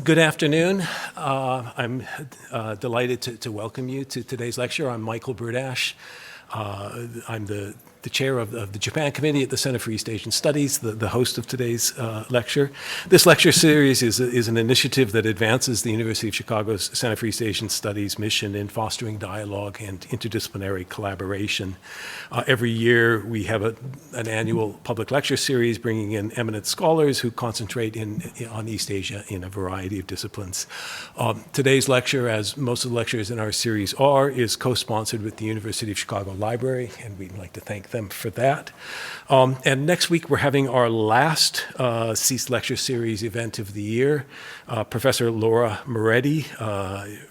Good afternoon. I'm delighted to welcome you to today's lecture. I'm Michael Burdash. I'm the chair of the Japan Committee at the Center for East Asian Studies, the host of today's lecture. This lecture series is an initiative that advances the University of Chicago's Center for East Asian Studies mission in fostering dialogue and interdisciplinary collaboration. Every year we have an annual public lecture series bringing in eminent scholars who concentrate on East Asia in a variety of disciplines. Today's lecture, as most of the lectures in our series are, is co-sponsored with the University of Chicago Library, and we'd like to thank them for that. And next week we're having our last CEAS Lecture Series event of the year. Professor Laura Moretti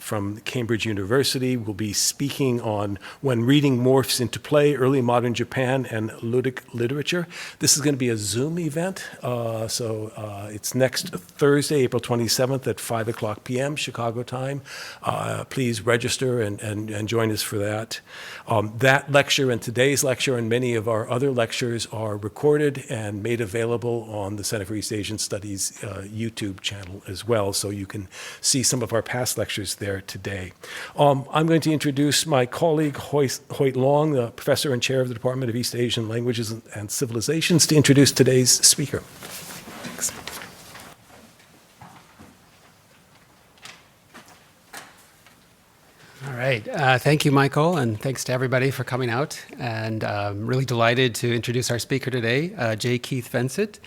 from Cambridge University will be speaking on When Reading Morphs into Play, Early Modern Japan and Ludic Literature. This is going to be a Zoom event, so it's next Thursday, April 27th at 5 o'clock p.m. Chicago time. Please register and join us for that. That lecture and today's lecture and many of our other lectures are recorded and made available on the Center for East Asian Studies YouTube channel as well, so you can see some of our past lectures there today. I'm going to introduce my colleague, Hoyt Long, the professor and chair of the Department of East Asian Languages and Civilizations, to introduce today's speaker. Thanks. All right. Thank you, Michael, and thanks to everybody for coming out. And I'm really delighted to introduce our speaker today, J. Keith Vincent,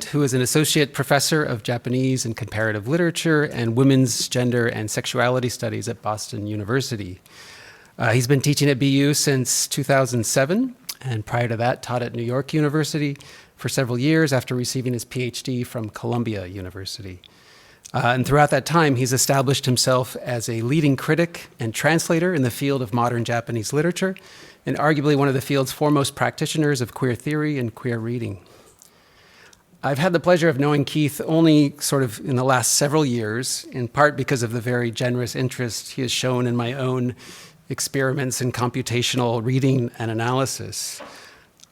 who is an associate professor of Japanese and comparative literature and women's gender and sexuality studies at Boston University. He's been teaching at BU since 2007, and prior to that taught at New York University for several years after receiving his PhD from Columbia University. And throughout that time, he's established himself as a leading critic and translator in the field of modern Japanese literature, and arguably one of the field's foremost practitioners of queer theory and queer reading. I've had the pleasure of knowing Keith only sort of in the last several years, in part because of the very generous interest he has shown in my own experiments in computational reading and analysis.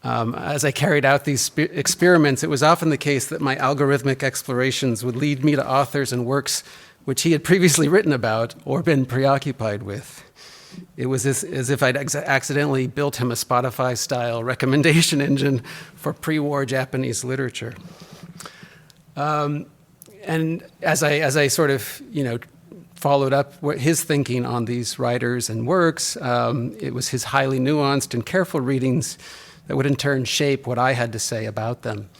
As I carried out these experiments, it was often the case that my algorithmic explorations would lead me to authors and works which he had previously written about or been preoccupied with. It was as if I'd accidentally built him a Spotify-style recommendation engine for pre-war Japanese literature. And as I sort of, followed up his thinking on these writers and works, it was his highly nuanced and careful readings that would in turn shape what I had to say about them.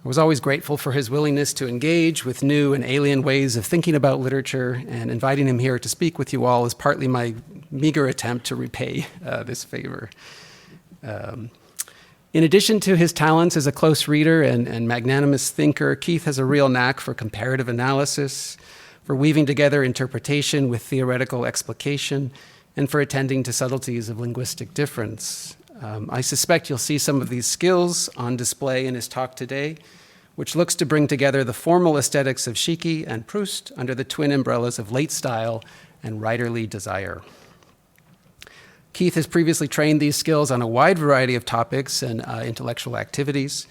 I was always grateful for his willingness to engage with new and alien ways of thinking about literature, and inviting him here to speak with you all is partly my meager attempt to repay this favor. In addition to his talents as a close reader and magnanimous thinker, Keith has a real knack for comparative analysis, for weaving together interpretation with theoretical explication, and for attending to subtleties of linguistic difference. I suspect you'll see some of these skills on display in his talk today, which looks to bring together the formal aesthetics of Shiki and Proust under the twin umbrellas of late style and writerly desire. Keith has previously trained these skills on a wide variety of topics and intellectual activities.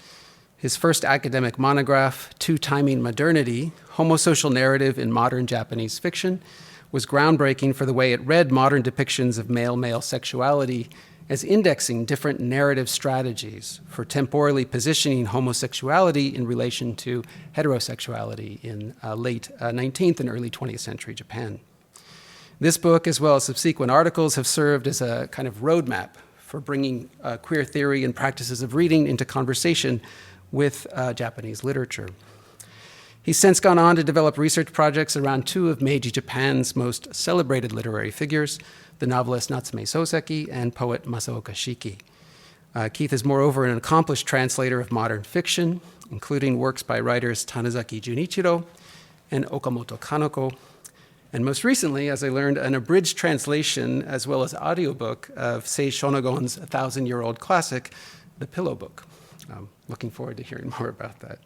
His first academic monograph, To Timing Modernity, Homosocial Narrative in Modern Japanese Fiction, was groundbreaking for the way it read modern depictions of male-male sexuality as indexing different narrative strategies for temporally positioning homosexuality in relation to heterosexuality in late 19th and early 20th century Japan. This book, as well as subsequent articles, have served as a kind of roadmap for bringing queer theory and practices of reading into conversation with Japanese literature. He's since gone on to develop research projects around two of Meiji Japan's most celebrated literary figures, the novelist Natsume Soseki and poet Masaoka Shiki. Keith is moreover an accomplished translator of modern fiction, including works by writers Tanizaki Junichiro and Okamoto Kaneko, and most recently, as I learned, an abridged translation as well as audiobook of Sei Shonagon's 1,000-year-old classic, The Pillow Book. I'm looking forward to hearing more about that.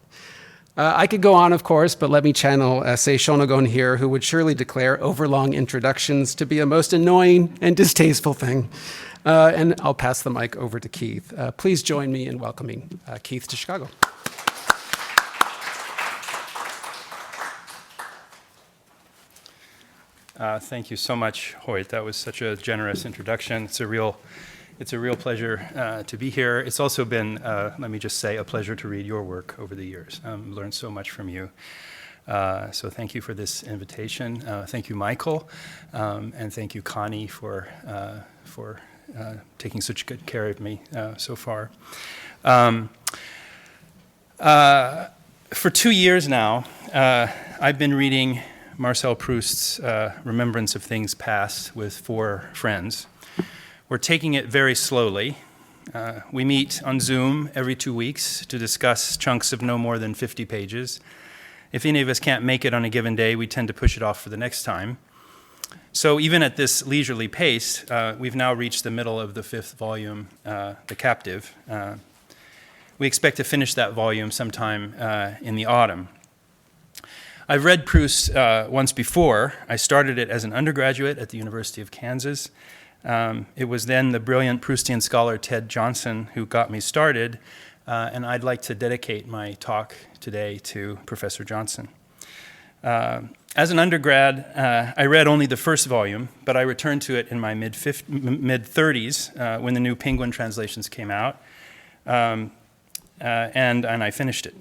I could go on, of course, but let me channel Sei Shonagon here, who would surely declare overlong introductions to be a most annoying and distasteful thing. And I'll pass the mic over to Keith. Please join me in welcoming Keith to Chicago. Thank you so much, Hoyt. That was such a generous introduction. It's a real pleasure to be here. It's also been, let me just say, a pleasure to read your work over the years. Learned so much from you. So thank you for this invitation. Thank you, Michael, and thank you, Connie, for taking such good care of me so far. For 2 years now, I've been reading Marcel Proust's Remembrance of Things Past with 4 friends. We're taking it very slowly. We meet on Zoom every 2 weeks to discuss chunks of no more than 50 pages. If any of us can't make it on a given day, we tend to push it off for the next time. So even at this leisurely pace, we've now reached the middle of the 5th volume, The Captive. We expect to finish that volume sometime in the autumn. I've read Proust once before. I started it as an undergraduate at the University of Kansas. It was then the brilliant Proustian scholar Ted Johnson who got me started, and I'd like to dedicate my talk today to Professor Johnson. As an undergrad, I read only the first volume, but I returned to it in my mid-30s when the new Penguin translations came out, and I finished it.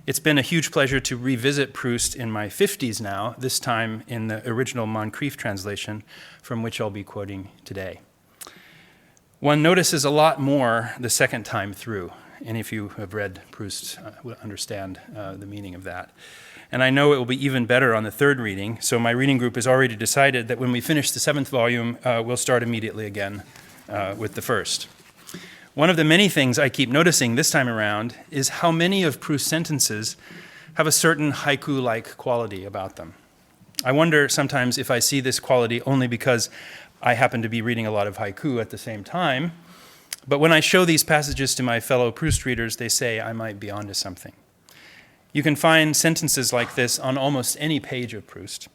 It's been a huge pleasure to revisit Proust in my 50s now, this time in the original Moncrief translation, from which I'll be quoting today. One notices a lot more the second time through, and if you have read Proust, will understand the meaning of that. And I know it will be even better on the third reading, so my reading group has already decided that when we finish the 7th volume, we'll start immediately again with the first. One of the many things I keep noticing this time around is how many of Proust's sentences have a certain haiku-like quality about them. I wonder sometimes if I see this quality only because I happen to be reading a lot of haiku at the same time, but when I show these passages to my fellow Proust readers, they say I might be onto something. You can find sentences like this on almost any page of Proust.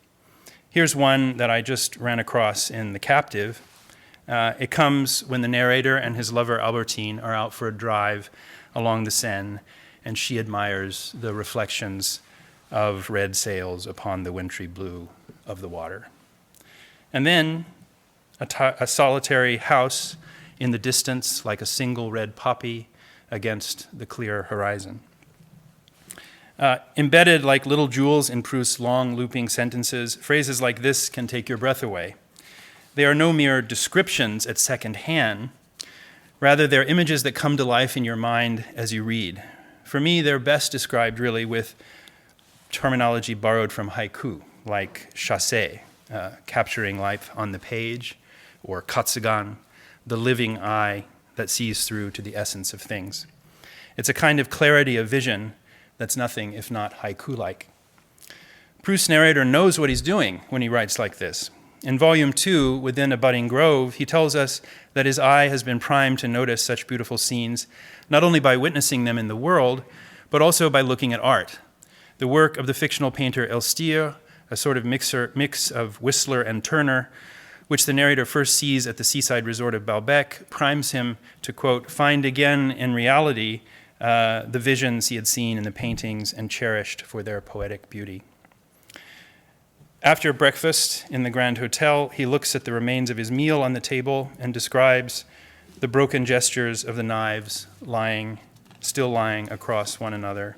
Here's one that I just ran across in The Captive. It comes when the narrator and his lover Albertine are out for a drive along the Seine, and she admires the reflections of red sails upon the wintry blue of the water. And then a solitary house in the distance, like a single red poppy against the clear horizon. Embedded like little jewels in Proust's long looping sentences, phrases like this can take your breath away. They are no mere descriptions at second hand. Rather, they're images that come to life in your mind as you read. For me, they're best described really with terminology borrowed from haiku, like chassé, capturing life on the page, or katsugan, the living eye that sees through to the essence of things. It's a kind of clarity of vision that's nothing if not haiku-like. Proust's narrator knows what he's doing when he writes like this. In Volume 2, Within a Budding Grove, he tells us that his eye has been primed to notice such beautiful scenes, not only by witnessing them in the world, but also by looking at art. The work of the fictional painter Elstir, a sort of mix of Whistler and Turner, which the narrator first sees at the seaside resort of Balbec, primes him to, quote, find again in reality the visions he had seen in the paintings and cherished for their poetic beauty. After breakfast in the Grand Hotel, he looks at the remains of his meal on the table and describes the broken gestures of the knives still lying across one another,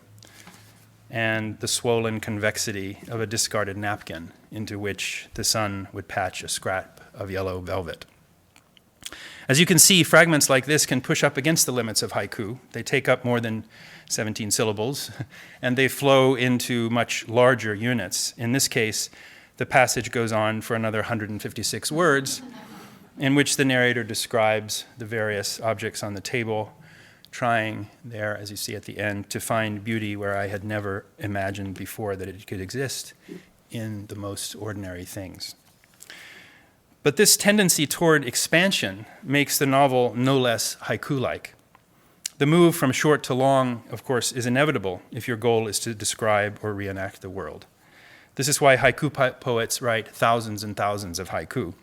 and the swollen convexity of a discarded napkin into which the sun would patch a scrap of yellow velvet. As you can see, fragments like this can push up against the limits of haiku. They take up more than 17 syllables, and they flow into much larger units. In this case, the passage goes on for another 156 words, in which the narrator describes the various objects on the table, trying there, as you see at the end, to find beauty where I had never imagined before that it could exist in the most ordinary things. But this tendency toward expansion makes the novel no less haiku-like. The move from short to long, of course, is inevitable if your goal is to describe or reenact the world. This is why haiku poets write thousands and thousands of haiku.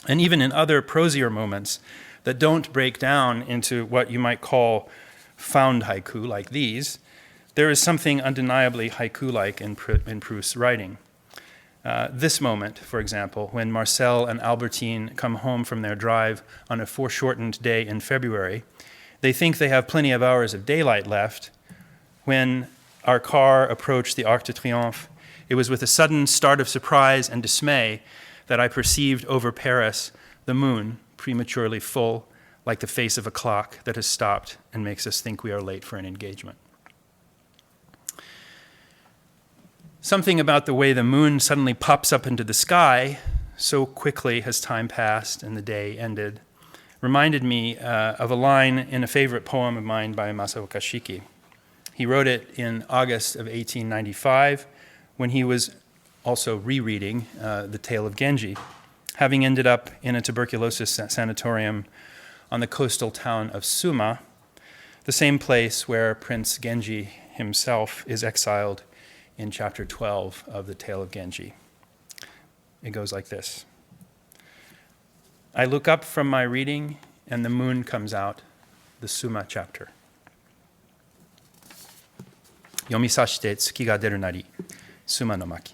And even in other prosier moments that don't break down into what you might call found haiku, like these, there is something undeniably haiku-like in Proust's writing. This moment, for example, when Marcel and Albertine come home from their drive on a foreshortened day in February, they think they have plenty of hours of daylight left. When our car approached the Arc de Triomphe, it was with a sudden start of surprise and dismay that I perceived over Paris the moon, prematurely full, like the face of a clock that has stopped and makes us think we are late for an engagement. Something about the way the moon suddenly pops up into the sky, so quickly has time passed and the day ended, reminded me of a line in a favorite poem of mine by Masaoka Shiki. He wrote it in August of 1895 when he was also rereading The Tale of Genji, having ended up in a tuberculosis sanatorium on the coastal town of Suma, the same place where Prince Genji himself is exiled in chapter 12 of The Tale of Genji. It goes like this. I look up from my reading and the moon comes out, the Suma chapter. Yomisashite tsuki ga deru nari, Suma no maki.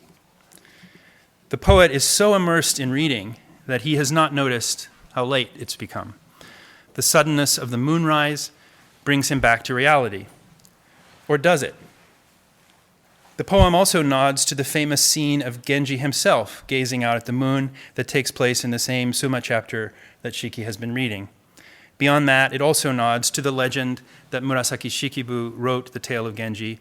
The poet is so immersed in reading that he has not noticed how late it's become. The suddenness of the moonrise brings him back to reality. Or does it? The poem also nods to the famous scene of Genji himself gazing out at the moon that takes place in the same Suma chapter that Shiki has been reading. Beyond that, it also nods to the legend that Murasaki Shikibu wrote the Tale of Genji,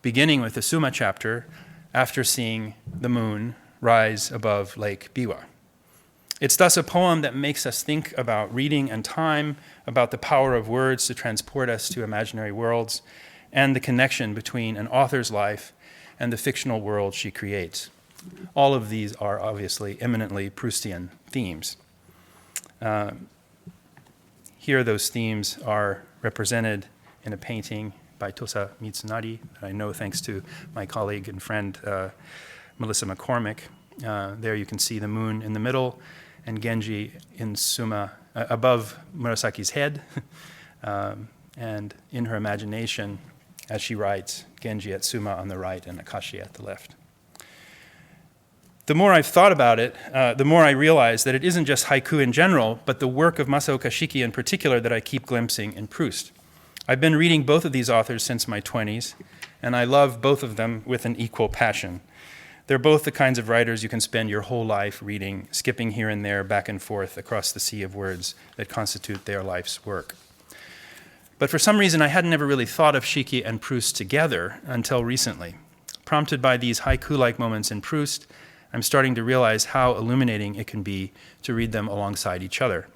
beginning with the Suma chapter, after seeing the moon rise above Lake Biwa. It's thus a poem that makes us think about reading and time, about the power of words to transport us to imaginary worlds, and the connection between an author's life and the fictional world she creates. All of these are obviously eminently Proustian themes. Here those themes are represented in a painting by Tosa Mitsunari that I know thanks to my colleague and friend Melissa McCormick. There you can see the moon in the middle and Genji in Suma above Murasaki's head, and in her imagination, as she writes, Genji at Suma on the right and Akashi at the left. The more I've thought about it, the more I realize that it isn't just haiku in general, but the work of Masaoka Shiki in particular that I keep glimpsing in Proust. I've been reading both of these authors since my 20s, and I love both of them with an equal passion. They're both the kinds of writers you can spend your whole life reading, skipping here and there, back and forth across the sea of words that constitute their life's work. But for some reason, I hadn't ever really thought of Shiki and Proust together until recently. Prompted by these haiku-like moments in Proust, I'm starting to realize how illuminating it can be to read them alongside each other.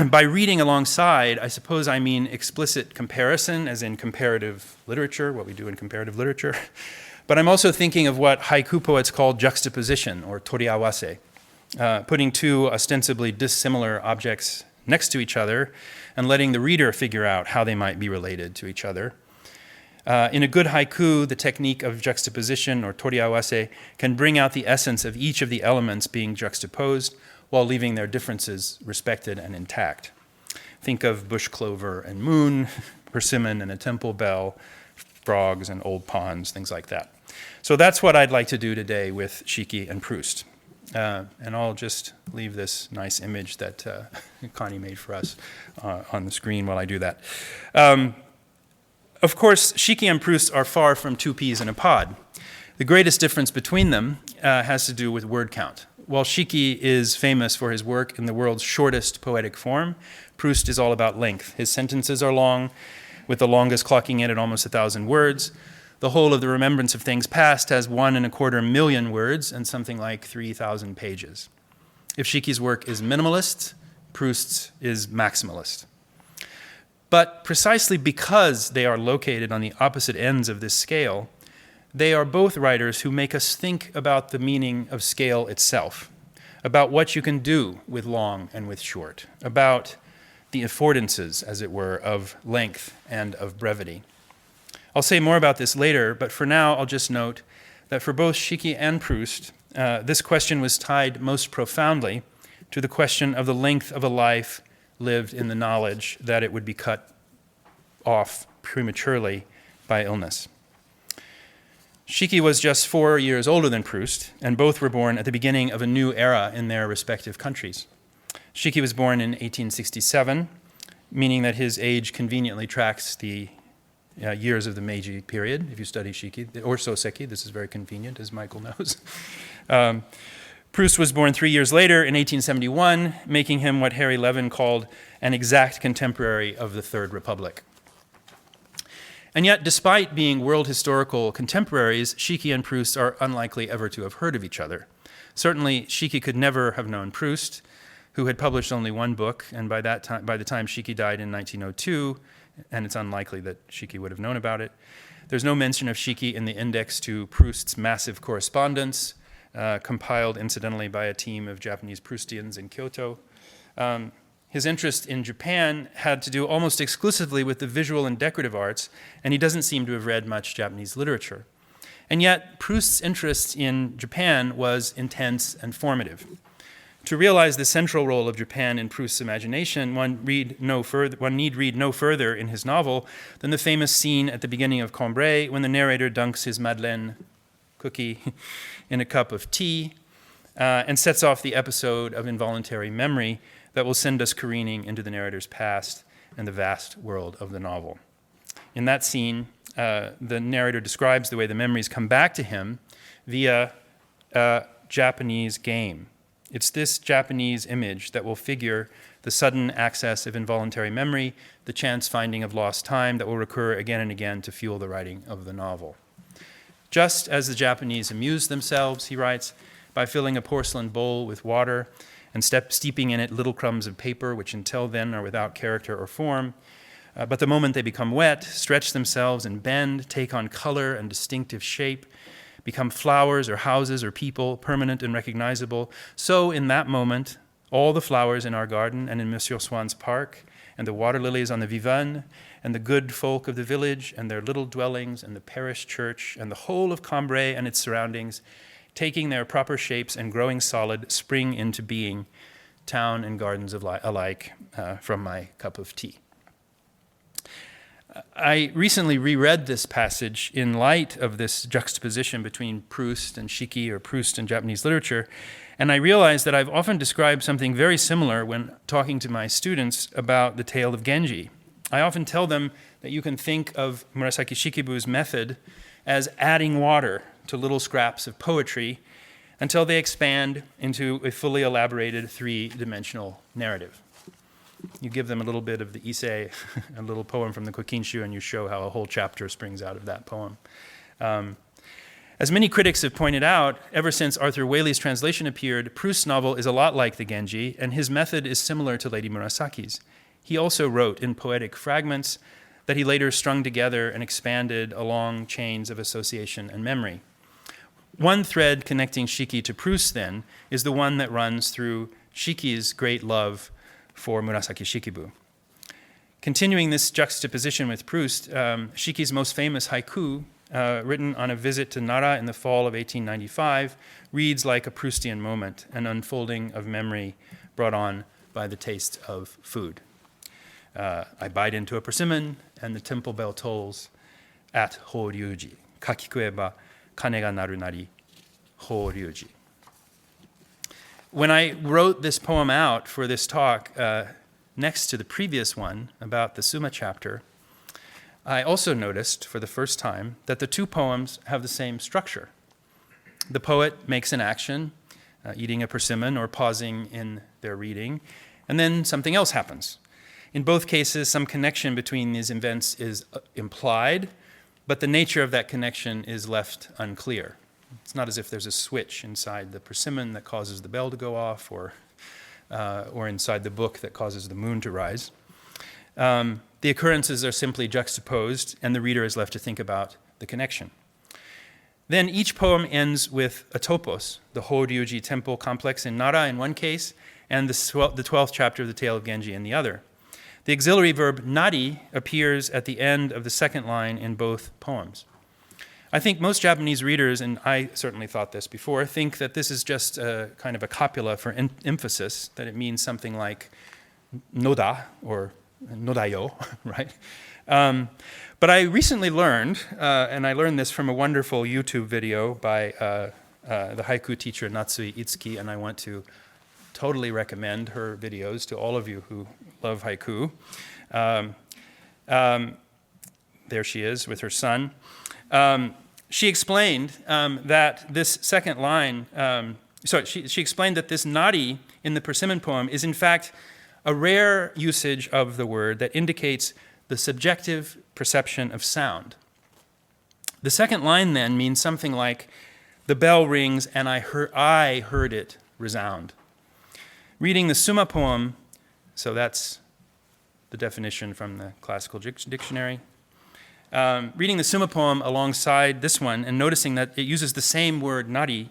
By reading alongside, I suppose I mean explicit comparison, as in comparative literature, what we do in comparative literature. But I'm also thinking of what haiku poets call juxtaposition, or toriawase, putting two ostensibly dissimilar objects next to each other and letting the reader figure out how they might be related to each other. In a good haiku, the technique of juxtaposition, or toriawase, can bring out the essence of each of the elements being juxtaposed while leaving their differences respected and intact. Think of bush clover and moon, persimmon and a temple bell, frogs and old ponds, things like that. So that's what I'd like to do today with Shiki and Proust. And I'll just leave this nice image that Connie made for us on the screen while I do that. Of course, Shiki and Proust are far from two peas in a pod. The greatest difference between them has to do with word count. While Shiki is famous for his work in the world's shortest poetic form, Proust is all about length. His sentences are long, with the longest clocking in at almost 1,000 words. The whole of the Remembrance of Things Past has 1.25 million words and something like 3,000 pages. If Shiki's work is minimalist, Proust's is maximalist. But precisely because they are located on the opposite ends of this scale, they are both writers who make us think about the meaning of scale itself, about what you can do with long and with short, about the affordances, as it were, of length and of brevity. I'll say more about this later, but for now I'll just note that for both Shiki and Proust, this question was tied most profoundly to the question of the length of a life lived in the knowledge that it would be cut off prematurely by illness. Shiki was just 4 years older than Proust, and both were born at the beginning of a new era in their respective countries. Shiki was born in 1867, meaning that his age conveniently tracks the years of the Meiji period, if you study Shiki, or Soseki. This is very convenient, as Michael knows. Proust was born 3 years later in 1871, making him what Harry Levin called an exact contemporary of the Third Republic. And yet, despite being world historical contemporaries, Shiki and Proust are unlikely ever to have heard of each other. Certainly, Shiki could never have known Proust, who had published only one book, and by the time Shiki died in 1902, and it's unlikely that Shiki would have known about it, there's no mention of Shiki in the index to Proust's massive correspondence, compiled incidentally by a team of Japanese Proustians in Kyoto. His interest in Japan had to do almost exclusively with the visual and decorative arts, and he doesn't seem to have read much Japanese literature. And yet, Proust's interest in Japan was intense and formative. To realize the central role of Japan in Proust's imagination, one need read no further in his novel than the famous scene at the beginning of Cambrai when the narrator dunks his Madeleine cookie in a cup of tea and sets off the episode of involuntary memory that will send us careening into the narrator's past and the vast world of the novel. In that scene, the narrator describes the way the memories come back to him via a Japanese game. It's this Japanese image that will figure the sudden access of involuntary memory, the chance finding of lost time that will recur again and again to fuel the writing of the novel. Just as the Japanese amused themselves, he writes, by filling a porcelain bowl with water and steeping in it little crumbs of paper, which until then are without character or form, but the moment they become wet, stretch themselves and bend, take on color and distinctive shape, become flowers or houses or people, permanent and recognizable. So in that moment, all the flowers in our garden and in Monsieur Swann's park, and the water lilies on the Vivonne, and the good folk of the village and their little dwellings and the parish church and the whole of Cambrai and its surroundings, taking their proper shapes and growing solid, spring into being, town and gardens alike, from my cup of tea. I recently reread this passage in light of this juxtaposition between Proust and Shiki, or Proust and Japanese literature, and I realized that I've often described something very similar when talking to my students about the tale of Genji. I often tell them that you can think of Murasaki Shikibu's method as adding water to little scraps of poetry until they expand into a fully elaborated three-dimensional narrative. You give them a little bit of the Issei, a little poem from the Kokinshu, and you show how a whole chapter springs out of that poem. As many critics have pointed out, ever since Arthur Waley's translation appeared, Proust's novel is a lot like the Genji, and his method is similar to Lady Murasaki's. He also wrote in poetic fragments that he later strung together and expanded along chains of association and memory. One thread connecting Shiki to Proust, then, is the one that runs through Shiki's great love for Murasaki Shikibu. Continuing this juxtaposition with Proust, Shiki's most famous haiku, written on a visit to Nara in the fall of 1895, reads like a Proustian moment, an unfolding of memory brought on by the taste of food. I bite into a persimmon, and the temple bell tolls at Horyuji. Kakikueba kane ga naru nari, Horyuji. When I wrote this poem out for this talk, next to the previous one about the Summa chapter, I also noticed for the first time that the two poems have the same structure. The poet makes an action, eating a persimmon or pausing in their reading, and then something else happens. In both cases, some connection between these events is implied, but the nature of that connection is left unclear. It's not as if there's a switch inside the persimmon that causes the bell to go off, or inside the book that causes the moon to rise. The occurrences are simply juxtaposed, and the reader is left to think about the connection. Then each poem ends with a topos, the Horyuji temple complex in Nara in one case, and the 12th chapter of the Tale of Genji in the other. The auxiliary verb nari appears at the end of the second line in both poems. I think most Japanese readers, and I certainly thought this before, think that this is just a kind of a copula for emphasis, that it means something like noda, or nodayo, right? But I recently learned, and I learned this from a wonderful YouTube video by the haiku teacher Natsui Itsuki, and I want to totally recommend her videos to all of you who love haiku. There she is with her son. She explained that this second line, she explained that this nari in the persimmon poem is in fact a rare usage of the word that indicates the subjective perception of sound. The second line then means something like, the bell rings and I heard it resound. Reading the Summa poem, so that's the definition from the classical dictionary. Reading the Summa poem alongside this one and noticing that it uses the same word nari,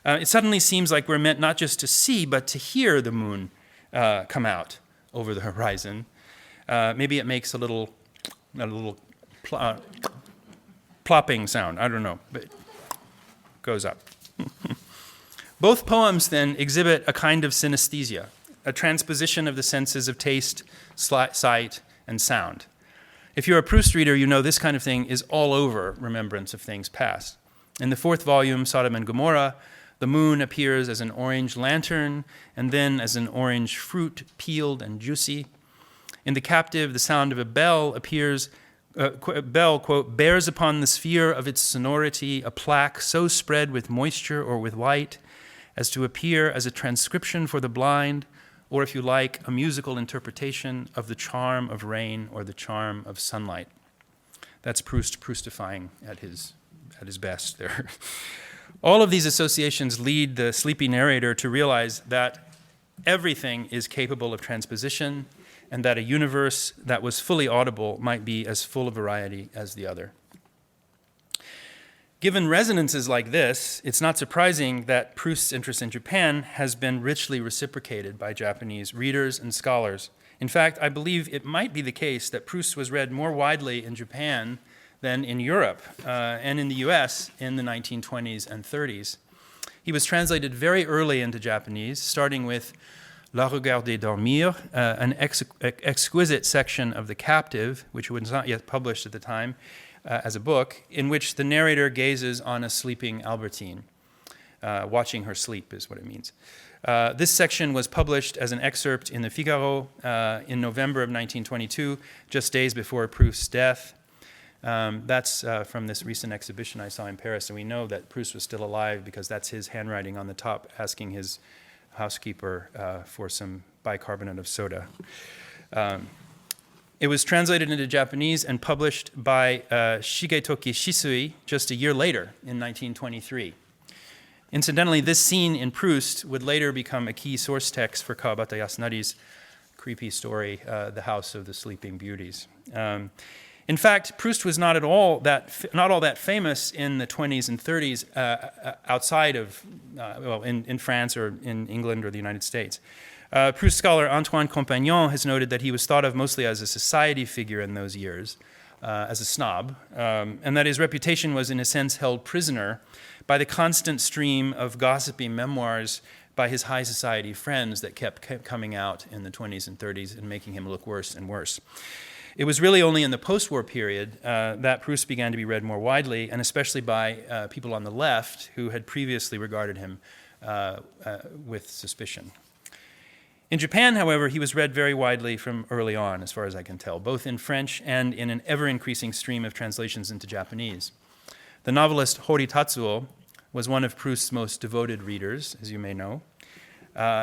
it suddenly seems like we're meant not just to see, but to hear the moon come out over the horizon. Maybe it makes a little plopping sound. I don't know, but it goes up. Both poems then exhibit a kind of synesthesia, a transposition of the senses of taste, sight, and sound. If you're a Proust reader, you know this kind of thing is all over Remembrance of Things Past. In the fourth volume, Sodom and Gomorrah, the moon appears as an orange lantern and then as an orange fruit, peeled and juicy. In The Captive, the sound of a bell appears, bell, quote, bears upon the sphere of its sonority a plaque so spread with moisture or with light as to appear as a transcription for the blind, or if you like, a musical interpretation of the charm of rain or the charm of sunlight. That's Proust Proustifying at his best there. All of these associations lead the sleepy narrator to realize that everything is capable of transposition and that a universe that was fully audible might be as full of variety as the other. Given resonances like this, it's not surprising that Proust's interest in Japan has been richly reciprocated by Japanese readers and scholars. In fact, I believe it might be the case that Proust was read more widely in Japan than in Europe and in the US in the 1920s and 30s. He was translated very early into Japanese, starting with La Regardée Dormir, an exquisite section of The Captive, which was not yet published at the time, as a book, in which the narrator gazes on a sleeping Albertine. Watching her sleep is what it means. This section was published as an excerpt in the Figaro in November of 1922, just days before Proust's death. That's from this recent exhibition I saw in Paris, and we know that Proust was still alive because that's his handwriting on the top asking his housekeeper for some bicarbonate of soda. It was translated into Japanese and published by Shigetoki Shisui just a year later in 1923. Incidentally, this scene in Proust would later become a key source text for Kawabata Yasunari's creepy story, The House of the Sleeping Beauties. In fact, Proust was not all that famous in the 20s and 30s outside of, in France or in England or the United States. Proust scholar Antoine Compagnon has noted that he was thought of mostly as a society figure in those years, as a snob, and that his reputation was in a sense held prisoner by the constant stream of gossipy memoirs by his high society friends that kept coming out in the 20s and 30s and making him look worse and worse. It was really only in the post-war period that Proust began to be read more widely, and especially by people on the left who had previously regarded him with suspicion. In Japan, however, he was read very widely from early on, as far as I can tell, both in French and in an ever-increasing stream of translations into Japanese. The novelist Hori Tatsuo was one of Proust's most devoted readers, as you may know.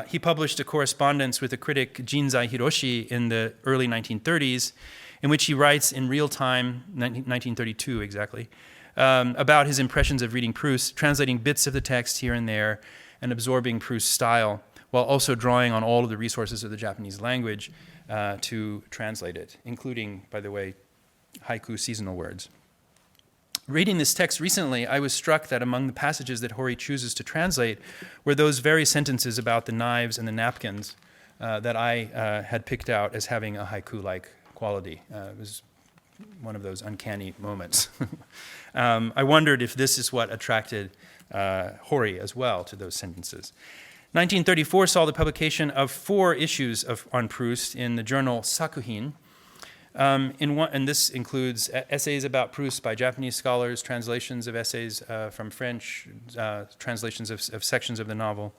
He published a correspondence with the critic Jinzai Hiroshi in the early 1930s, in which he writes in real time, 1932 exactly, about his impressions of reading Proust, translating bits of the text here and there, and absorbing Proust's style, while also drawing on all of the resources of the Japanese language to translate it, including, by the way, haiku seasonal words. Reading this text recently, I was struck that among the passages that Hori chooses to translate were those very sentences about the knives and the napkins that I had picked out as having a haiku-like quality. It was one of those uncanny moments. I wondered if this is what attracted Hori as well to those sentences. 1934 saw the publication of 4 issues on Proust in the journal Sakuhin, And this includes essays about Proust by Japanese scholars, translations of essays from French, translations of sections of the novel.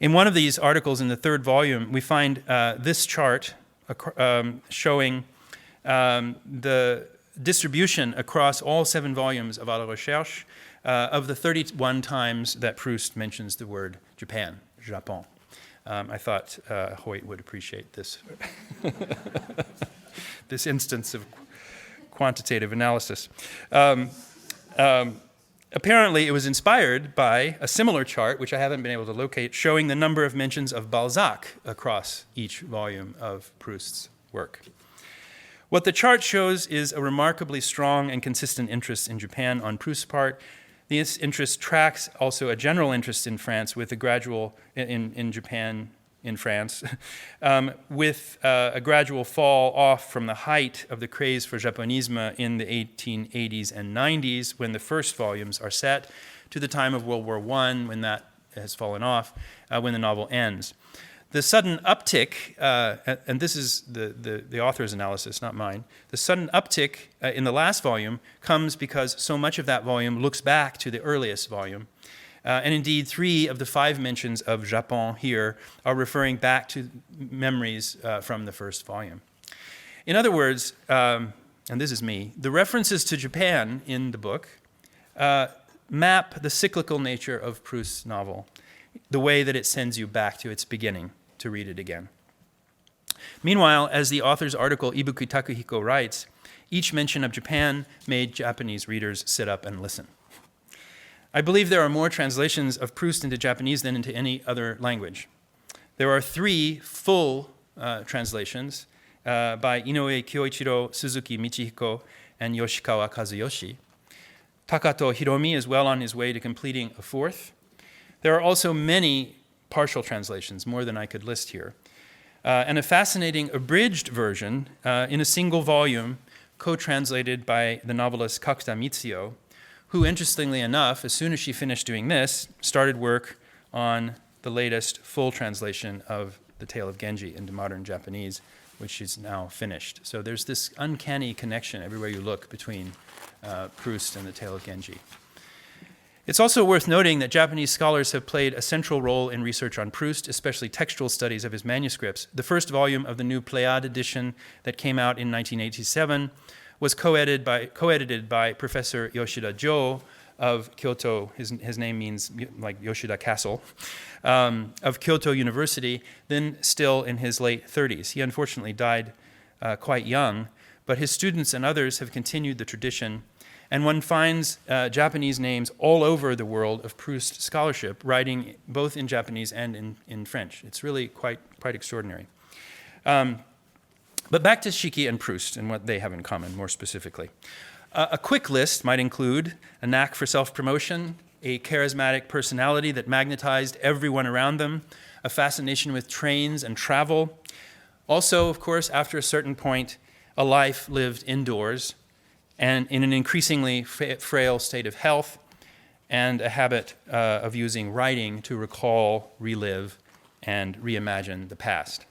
In one of these articles in the third volume, we find this chart showing the distribution across all 7 volumes of A la Recherche of the 31 times that Proust mentions the word Japan, Japon. I thought Hoyt would appreciate this, this instance of quantitative analysis. Apparently, it was inspired by a similar chart, which I haven't been able to locate, showing the number of mentions of Balzac across each volume of Proust's work. What the chart shows is a remarkably strong and consistent interest in Japan on Proust's part. This interest tracks also a general interest in France with a gradual, in Japan, in France, with a gradual fall off from the height of the craze for Japonisme in the 1880s and 90s, when the first volumes are set, to the time of World War I, when that has fallen off, when the novel ends. The sudden uptick, and this is the author's analysis, not mine, the sudden uptick in the last volume comes because so much of that volume looks back to the earliest volume. And indeed, 3 of the 5 mentions of Japon here are referring back to memories from the first volume. In other words, and this is me, the references to Japan in the book map the cyclical nature of Proust's novel, the way that it sends you back to its beginning to read it again. Meanwhile, as the author's article, Ibuki Takuhiko, writes, each mention of Japan made Japanese readers sit up and listen. I believe there are more translations of Proust into Japanese than into any other language. There are 3 full translations by Inoue Kyoichiro, Suzuki Michihiko, and Yoshikawa Kazuyoshi. Takato Hiromi is well on his way to completing a 4th. There are also many partial translations, more than I could list here, and a fascinating abridged version in a single volume, co-translated by the novelist Kakuta Mitsuyo, who, interestingly enough, as soon as she finished doing this, started work on the latest full translation of The Tale of Genji into modern Japanese, which is now finished. So there's this uncanny connection everywhere you look between Proust and The Tale of Genji. It's also worth noting that Japanese scholars have played a central role in research on Proust, especially textual studies of his manuscripts. The first volume of the new Pléiade edition that came out in 1987 was co-edited by Professor Yoshida Jo of Kyoto, his name means like Yoshida Castle, of Kyoto University, then still in his late 30s. He unfortunately died quite young, but his students and others have continued the tradition, and one finds Japanese names all over the world of Proust scholarship, writing both in Japanese and in French. It's really quite extraordinary. But back to Shiki and Proust and what they have in common, more specifically. A quick list might include a knack for self-promotion, a charismatic personality that magnetized everyone around them, a fascination with trains and travel. Also, of course, after a certain point, a life lived indoors and in an increasingly frail state of health, and a habit of using writing to recall, relive, and reimagine the past.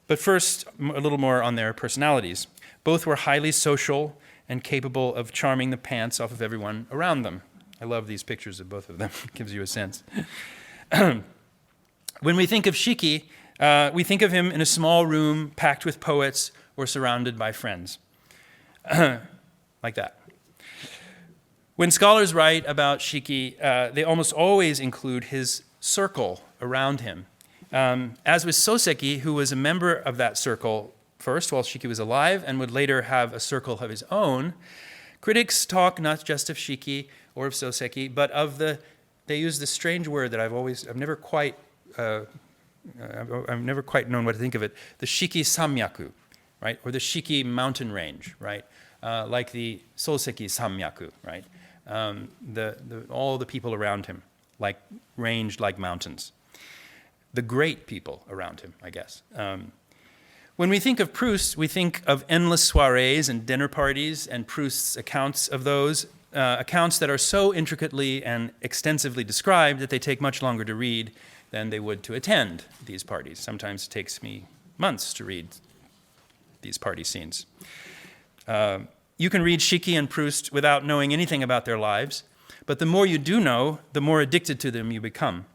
But first, a little more on their personalities. Both were highly social and capable of charming the pants off of everyone around them. I love these pictures of both of them. It gives you a sense. When we think of Shiki, we think of him in a small room packed with poets or surrounded by friends. Like that. When scholars write about Shiki, they almost always include his circle around him. As with Soseki, who was a member of that circle first while Shiki was alive and would later have a circle of his own, critics talk not just of Shiki or of Soseki, but of they use this strange word that I've never quite known what to think of it, the Shiki Samyaku, right? Or the Shiki mountain range, right? Like the Soseki Samyaku, right? All the people around him, like ranged like mountains. The great people around him, I guess. When we think of Proust, we think of endless soirees and dinner parties and Proust's accounts of those, accounts that are so intricately and extensively described that they take much longer to read than they would to attend these parties. Sometimes it takes me months to read these party scenes. You can read Shiki and Proust without knowing anything about their lives, but the more you do know, the more addicted to them you become.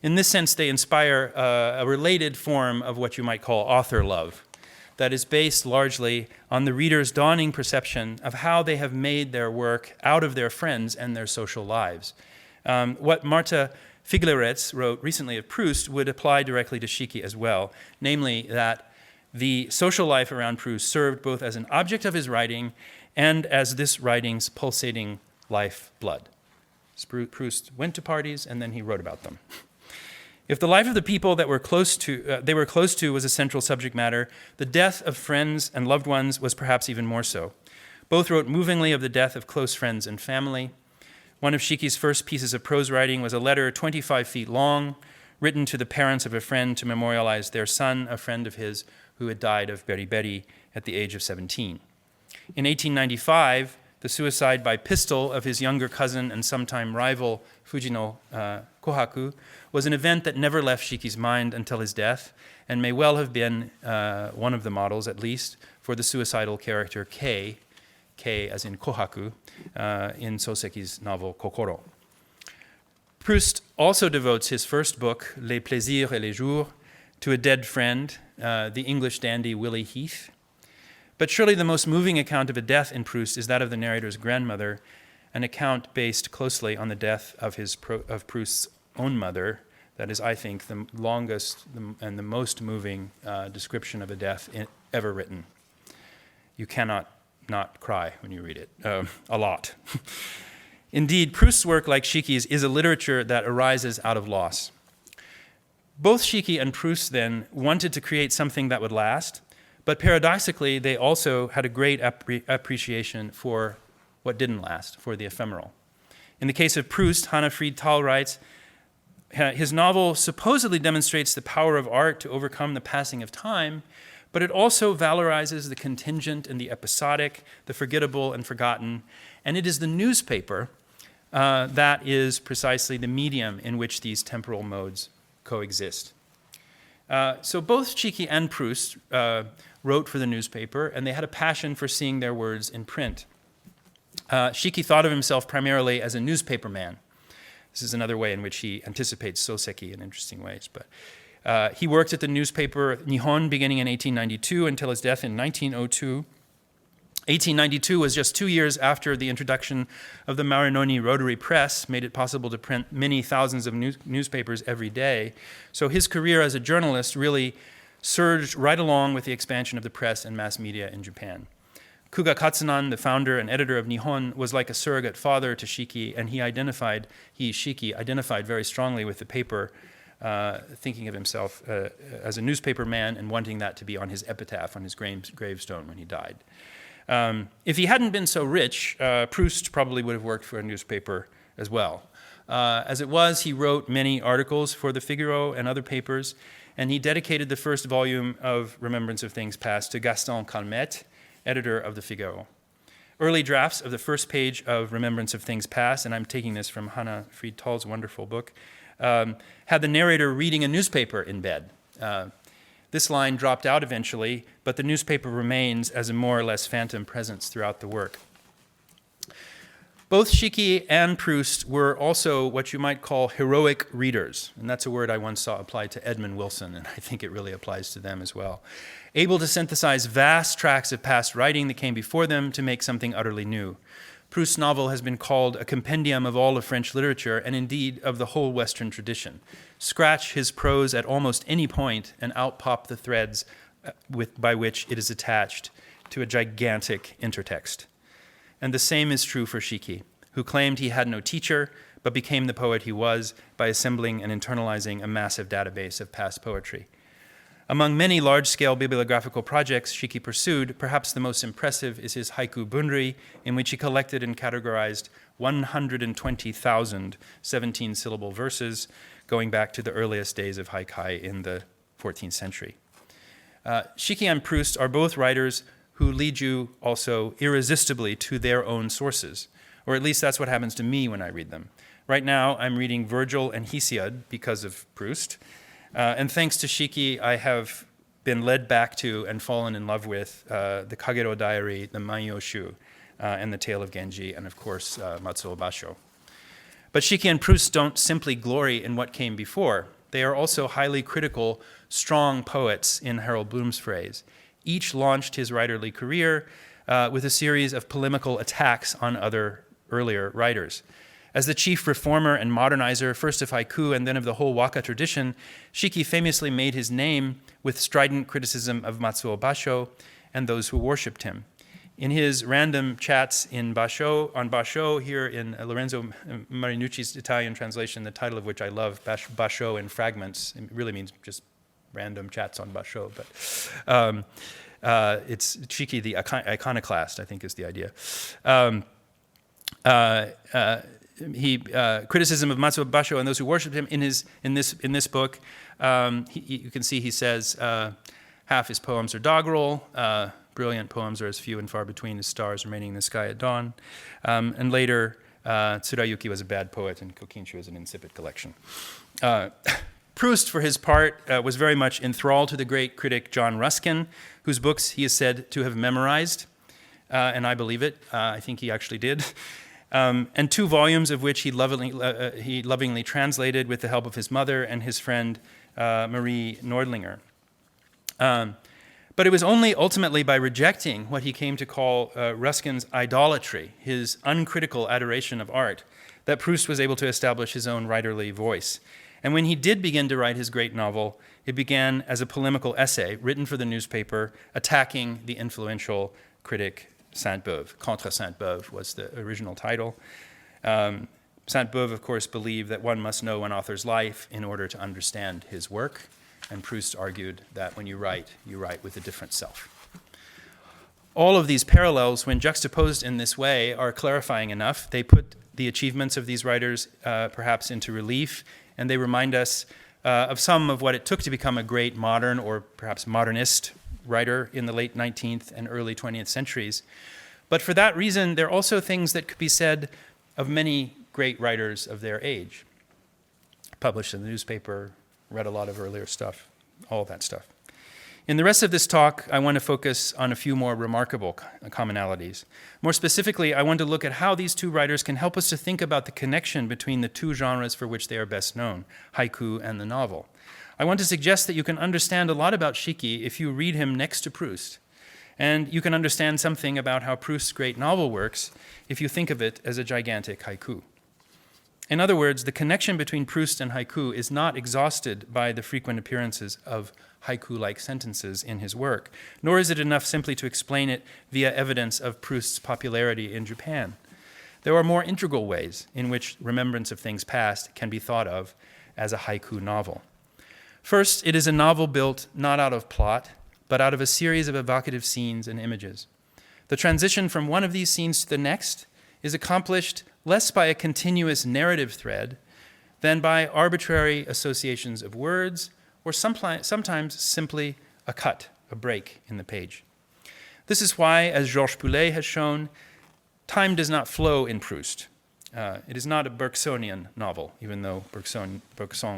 In this sense, they inspire a related form of what you might call author love, that is based largely on the reader's dawning perception of how they have made their work out of their friends and their social lives. What Marta Figleretz wrote recently of Proust would apply directly to Shiki as well, namely that the social life around Proust served both as an object of his writing and as this writing's pulsating life blood. Proust went to parties and then he wrote about them. If the life of the people that they were close to was a central subject matter, the death of friends and loved ones was perhaps even more so. Both wrote movingly of the death of close friends and family. One of Shiki's first pieces of prose writing was a letter 25 feet long, written to the parents of a friend to memorialize their son, a friend of his who had died of beriberi at the age of 17. In 1895, the suicide by pistol of his younger cousin and sometime rival Fujino Kohaku was an event that never left Shiki's mind until his death, and may well have been one of the models, at least, for the suicidal character Kei, as in Kohaku, in Soseki's novel Kokoro. Proust also devotes his first book, Les Plaisirs et les Jours, to a dead friend, the English dandy Willie Heath. But surely the most moving account of a death in Proust is that of the narrator's grandmother, an account based closely on the death of Proust's own mother. That is, I think, the longest and the most moving description of a death ever written. You cannot not cry when you read it, a lot. Indeed, Proust's work, like Shiki's, is a literature that arises out of loss. Both Shiki and Proust, then, wanted to create something that would last, but paradoxically, they also had a great appreciation for what didn't last, for the ephemeral. In the case of Proust, Hannah Fried-Thal writes, his novel supposedly demonstrates the power of art to overcome the passing of time, but it also valorizes the contingent and the episodic, the forgettable and forgotten, and it is the newspaper that is precisely the medium in which these temporal modes coexist. So both Shiki and Proust wrote for the newspaper, and they had a passion for seeing their words in print. Shiki thought of himself primarily as a newspaper man. This is another way in which he anticipates Soseki in interesting ways. But he worked at the newspaper Nihon beginning in 1892 until his death in 1902. 1892 was just 2 years after the introduction of the Marinoni rotary press made it possible to print many thousands of newspapers every day. So his career as a journalist really surged right along with the expansion of the press and mass media in Japan. Kuga Katsunan, the founder and editor of Nihon, was like a surrogate father to Shiki, and Shiki identified very strongly with the paper, thinking of himself as a newspaper man and wanting that to be on his epitaph, on his gravestone when he died. If he hadn't been so rich, Proust probably would have worked for a newspaper as well. As it was, he wrote many articles for the Figaro and other papers, and he dedicated the first volume of Remembrance of Things Past to Gaston Calmette, editor of the Figaro. Early drafts of the first page of Remembrance of Things Past, and I'm taking this from Hannah Fried-Thal's wonderful book, had the narrator reading a newspaper in bed. This line dropped out eventually, but the newspaper remains as a more or less phantom presence throughout the work. Both Shiki and Proust were also what you might call heroic readers, and that's a word I once saw applied to Edmund Wilson, and I think it really applies to them as well. Able to synthesize vast tracts of past writing that came before them to make something utterly new. Proust's novel has been called a compendium of all of French literature, and indeed of the whole Western tradition. Scratch his prose at almost any point, and out pop the threads by which it is attached to a gigantic intertext. And the same is true for Shiki, who claimed he had no teacher, but became the poet he was by assembling and internalizing a massive database of past poetry. Among many large-scale bibliographical projects Shiki pursued, perhaps the most impressive is his Haiku Bunri, in which he collected and categorized 120,000 17-syllable verses, going back to the earliest days of haikai in the 14th century. Shiki and Proust are both writers who lead you also irresistibly to their own sources, or at least that's what happens to me when I read them. Right now, I'm reading Virgil and Hesiod because of Proust, and thanks to Shiki, I have been led back to and fallen in love with the Kagero Diary, the Manyoshu, and the Tale of Genji, and of course, Matsuo Basho. But Shiki and Proust don't simply glory in what came before. They are also highly critical, strong poets, in Harold Bloom's phrase. Each launched his writerly career with a series of polemical attacks on other earlier writers. As the chief reformer and modernizer, first of haiku and then of the whole waka tradition, Shiki famously made his name with strident criticism of Matsuo Basho and those who worshipped him. In his random chats on Basho, here in Lorenzo Marinucci's Italian translation, the title of which I love, Basho in Fragments, it really means just random chats on Basho, but it's Shiki the iconoclast, I think is the idea. Criticism of Matsuo Basho and those who worshipped him in this book. You can see he says half his poems are doggerel. Brilliant poems are as few and far between as stars remaining in the sky at dawn. And later, Tsurayuki was a bad poet and Kokinshu is an insipid collection. Proust, for his part, was very much enthralled to the great critic John Ruskin, whose books he is said to have memorized, and I believe it. I think he actually did. And 2 volumes of which he lovingly translated with the help of his mother and his friend Marie Nordlinger. But it was only ultimately by rejecting what he came to call Ruskin's idolatry, his uncritical adoration of art, that Proust was able to establish his own writerly voice. And when he did begin to write his great novel, it began as a polemical essay written for the newspaper attacking the influential critic Sainte-Beuve. Contre Sainte-Beuve was the original title. Sainte-Beuve, of course, believed that one must know an author's life in order to understand his work. And Proust argued that when you write with a different self. All of these parallels, when juxtaposed in this way, are clarifying enough. They put the achievements of these writers perhaps into relief, and they remind us of some of what it took to become a great modern or perhaps modernist writer in the late 19th and early 20th centuries. But for that reason, there are also things that could be said of many great writers of their age. Published in the newspaper, read a lot of earlier stuff, all that stuff. In the rest of this talk, I want to focus on a few more remarkable commonalities. More specifically, I want to look at how these 2 writers can help us to think about the connection between the 2 genres for which they are best known, haiku and the novel. I want to suggest that you can understand a lot about Shiki if you read him next to Proust. And you can understand something about how Proust's great novel works if you think of it as a gigantic haiku. In other words, the connection between Proust and haiku is not exhausted by the frequent appearances of haiku-like sentences in his work, nor is it enough simply to explain it via evidence of Proust's popularity in Japan. There are more integral ways in which Remembrance of Things Past can be thought of as a haiku novel. First, it is a novel built not out of plot, but out of a series of evocative scenes and images. The transition from one of these scenes to the next is accomplished less by a continuous narrative thread than by arbitrary associations of words, or sometimes simply a cut, a break in the page. This is why, as Georges Poulet has shown, time does not flow in Proust. It is not a Bergsonian novel, even though Bergson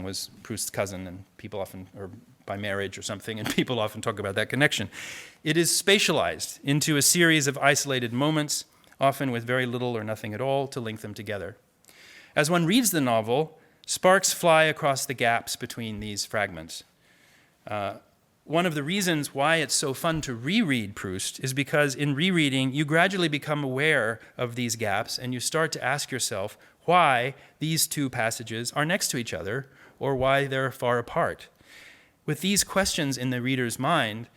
was Proust's cousin, and people often, or by marriage or something, and people often talk about that connection. It is spatialized into a series of isolated moments, often with very little or nothing at all to link them together. As one reads the novel, sparks fly across the gaps between these fragments. One of the reasons why it's so fun to reread Proust is because in rereading, you gradually become aware of these gaps and you start to ask yourself why these 2 passages are next to each other or why they're far apart. With these questions in the reader's mind,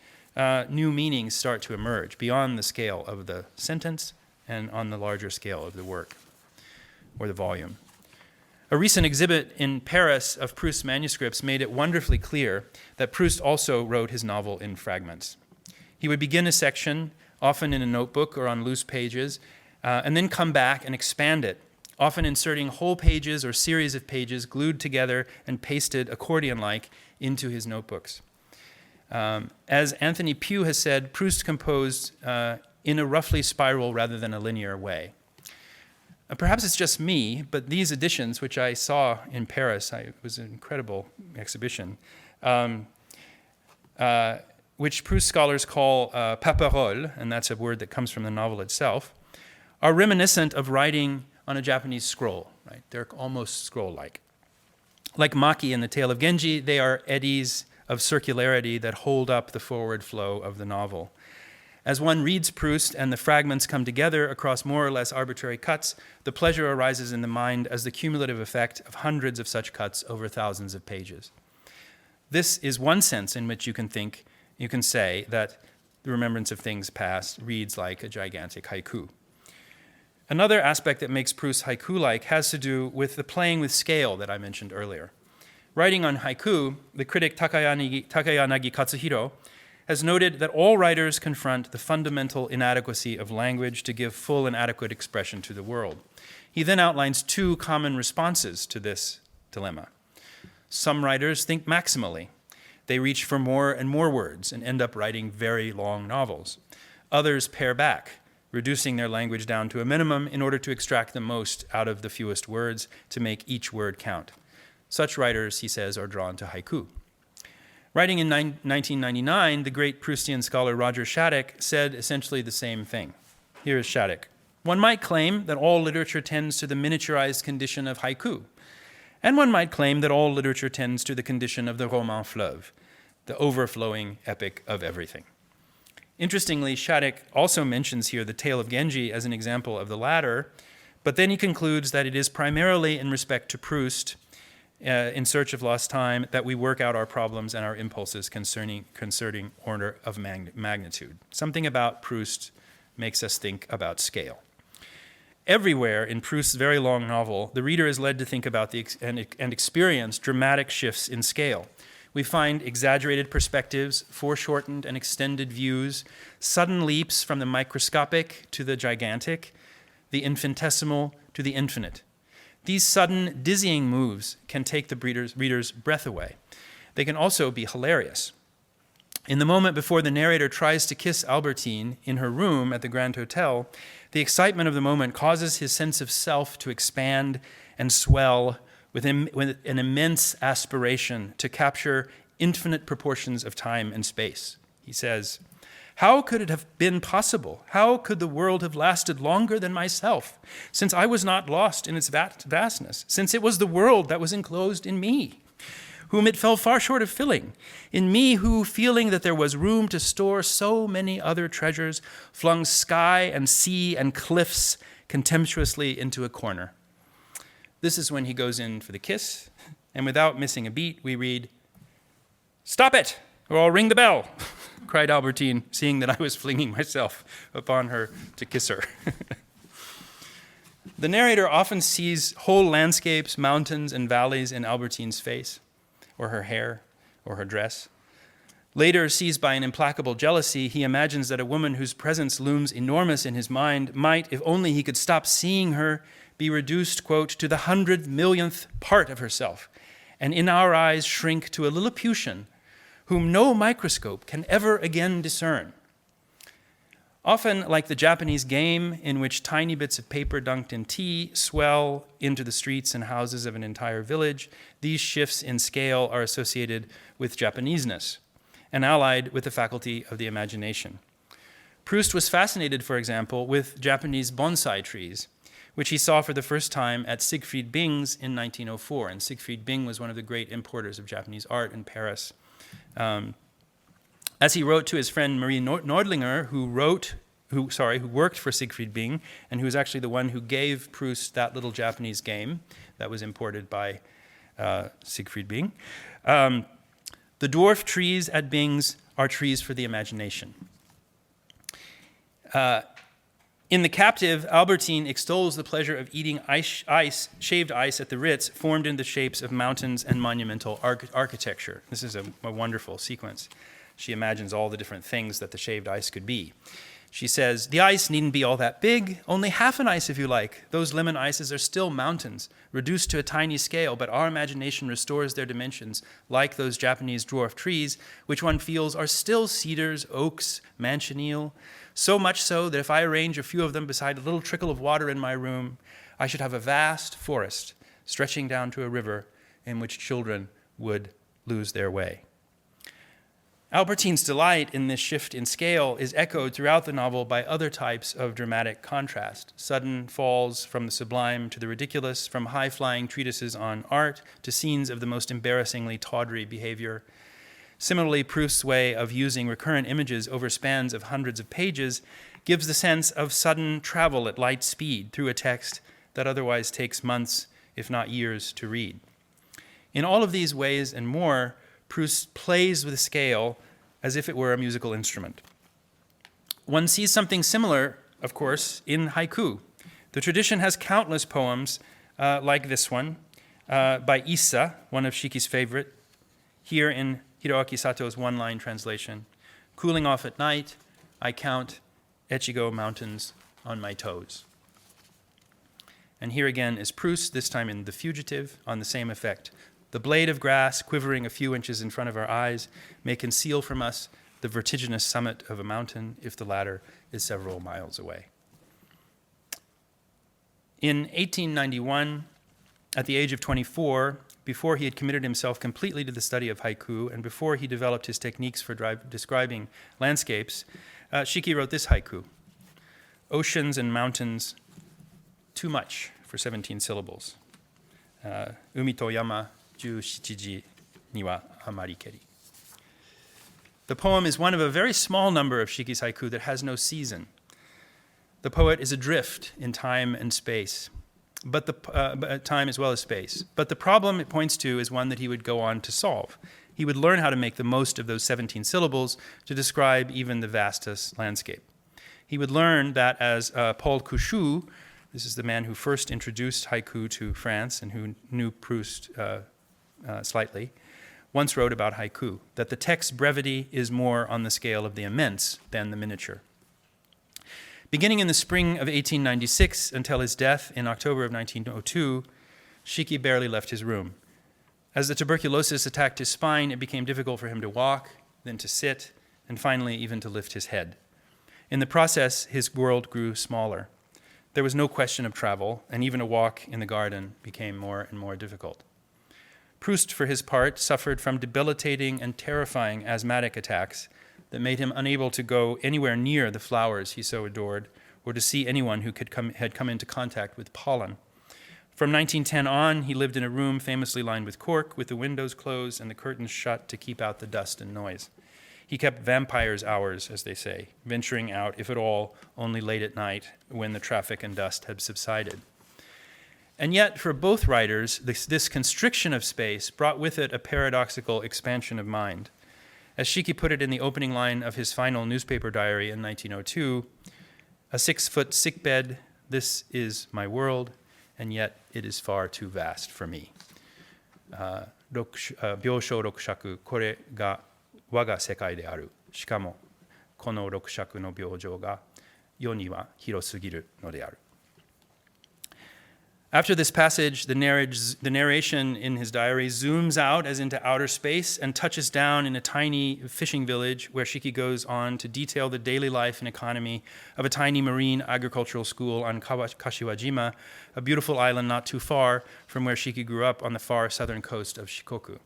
new meanings start to emerge beyond the scale of the sentence and on the larger scale of the work or the volume. A recent exhibit in Paris of Proust's manuscripts made it wonderfully clear that Proust also wrote his novel in fragments. He would begin a section, often in a notebook or on loose pages, and then come back and expand it, often inserting whole pages or series of pages glued together and pasted accordion-like into his notebooks. As Anthony Pugh has said, Proust composed in a roughly spiral rather than a linear way. Perhaps it's just me, but these editions, which I saw in Paris, it was an incredible exhibition, which Proust scholars call paparole, and that's a word that comes from the novel itself, are reminiscent of writing on a Japanese scroll, right? They're almost scroll-like. Like Maki in The Tale of Genji, they are eddies of circularity that hold up the forward flow of the novel. As one reads Proust and the fragments come together across more or less arbitrary cuts, the pleasure arises in the mind as the cumulative effect of hundreds of such cuts over thousands of pages. This is one sense in which you can say that the Remembrance of Things Past reads like a gigantic haiku. Another aspect that makes Proust haiku-like has to do with the playing with scale that I mentioned earlier. Writing on haiku, the critic Takayanagi Katsuhiro has noted that all writers confront the fundamental inadequacy of language to give full and adequate expression to the world. He then outlines two common responses to this dilemma. Some writers think maximally. They reach for more and more words and end up writing very long novels. Others pare back, reducing their language down to a minimum in order to extract the most out of the fewest words to make each word count. Such writers, he says, are drawn to haiku. Writing in 1999, the great Proustian scholar Roger Shattuck said essentially the same thing. Here is Shattuck. One might claim that all literature tends to the miniaturized condition of haiku, and one might claim that all literature tends to the condition of the roman fleuve, the overflowing epic of everything. Interestingly, Shattuck also mentions here the Tale of Genji as an example of the latter, but then he concludes that it is primarily in respect to Proust, in Search of Lost Time, that we work out our problems and our impulses concerning order of magnitude. Something about Proust makes us think about scale. Everywhere in Proust's very long novel, the reader is led to think about and experience dramatic shifts in scale. We find exaggerated perspectives, foreshortened and extended views, sudden leaps from the microscopic to the gigantic, the infinitesimal to the infinite. These sudden, dizzying moves can take the reader's breath away. They can also be hilarious. In the moment before the narrator tries to kiss Albertine in her room at the Grand Hotel, the excitement of the moment causes his sense of self to expand and swell with an immense aspiration to capture infinite proportions of time and space. He says, "How could it have been possible? How could the world have lasted longer than myself, since I was not lost in its vastness, since it was the world that was enclosed in me, whom it fell far short of filling, in me who, feeling that there was room to store so many other treasures, flung sky and sea and cliffs contemptuously into a corner." This is when he goes in for the kiss, and without missing a beat, we read, "Stop it, or I'll ring the bell," cried Albertine, seeing that I was flinging myself upon her to kiss her. The narrator often sees whole landscapes, mountains, and valleys in Albertine's face, or her hair, or her dress. Later, seized by an implacable jealousy, he imagines that a woman whose presence looms enormous in his mind might, if only he could stop seeing her, be reduced, quote, to the 100,000,000th part of herself, and in our eyes shrink to a Lilliputian whom no microscope can ever again discern. Often, like the Japanese game in which tiny bits of paper dunked in tea swell into the streets and houses of an entire village, these shifts in scale are associated with Japaneseness and allied with the faculty of the imagination. Proust was fascinated, for example, with Japanese bonsai trees, which he saw for the first time at Siegfried Bing's in 1904. And Siegfried Bing was one of the great importers of Japanese art in Paris. As he wrote to his friend Marie Nordlinger, who worked for Siegfried Bing, and who was actually the one who gave Proust that little Japanese game that was imported by Siegfried Bing, the dwarf trees at Bing's are trees for the imagination. In The Captive, Albertine extols the pleasure of eating shaved ice at the Ritz, formed in the shapes of mountains and monumental architecture. This is a wonderful sequence. She imagines all the different things that the shaved ice could be. She says, "The ice needn't be all that big, only half an ice if you like. Those lemon ices are still mountains, reduced to a tiny scale, but our imagination restores their dimensions, like those Japanese dwarf trees, which one feels are still cedars, oaks, manchineel, so much so that if I arrange a few of them beside a little trickle of water in my room, I should have a vast forest stretching down to a river in which children would lose their way." Albertine's delight in this shift in scale is echoed throughout the novel by other types of dramatic contrast. Sudden falls from the sublime to the ridiculous, from high-flying treatises on art to scenes of the most embarrassingly tawdry behavior. Similarly, Proust's way of using recurrent images over spans of hundreds of pages gives the sense of sudden travel at light speed through a text that otherwise takes months, if not years, to read. In all of these ways and more, Proust plays with scale as if it were a musical instrument. One sees something similar, of course, in haiku. The tradition has countless poems like this one by Issa, one of Shiki's favorite, here in Hiroaki Sato's one-line translation. Cooling off at night, I count Echigo mountains on my toes. And here again is Proust, this time in The Fugitive, on the same effect. The blade of grass quivering a few inches in front of our eyes may conceal from us the vertiginous summit of a mountain if the latter is several miles away. In 1891, at the age of 24, before he had committed himself completely to the study of haiku and before he developed his techniques for describing landscapes, Shiki wrote this haiku: oceans and mountains, too much for 17 syllables. Umi to yama 17 ni wa amari keri. The poem is one of a very small number of Shiki's haiku that has no season. The poet is adrift in time and space, time as well as space. But the problem it points to is one that he would go on to solve. He would learn how to make the most of those 17 syllables to describe even the vastest landscape. He would learn that, as Paul Couchou, this is the man who first introduced haiku to France and who knew Proust slightly, once wrote about haiku, that the text's brevity is more on the scale of the immense than the miniature. Beginning in the spring of 1896 until his death in October of 1902, Shiki barely left his room. As the tuberculosis attacked his spine, it became difficult for him to walk, then to sit, and finally even to lift his head. In the process, his world grew smaller. There was no question of travel, and even a walk in the garden became more and more difficult. Proust, for his part, suffered from debilitating and terrifying asthmatic attacks that made him unable to go anywhere near the flowers he so adored, or to see anyone who had come into contact with pollen. From 1910 on, he lived in a room famously lined with cork, with the windows closed and the curtains shut to keep out the dust and noise. He kept vampire's hours, as they say, venturing out, if at all, only late at night when the traffic and dust had subsided. And yet, for both writers, this constriction of space brought with it a paradoxical expansion of mind. As Shiki put it in the opening line of his final newspaper diary in 1902, a 6-foot sickbed, this is my world, and yet it is far too vast for me. 病床六尺、これが我が世界である。しかも、この六尺の病状が世には広すぎるのである。After this passage, the narration in his diary zooms out as into outer space and touches down in a tiny fishing village where Shiki goes on to detail the daily life and economy of a tiny marine agricultural school on Kashiwajima, a beautiful island not too far from where Shiki grew up on the far southern coast of Shikoku.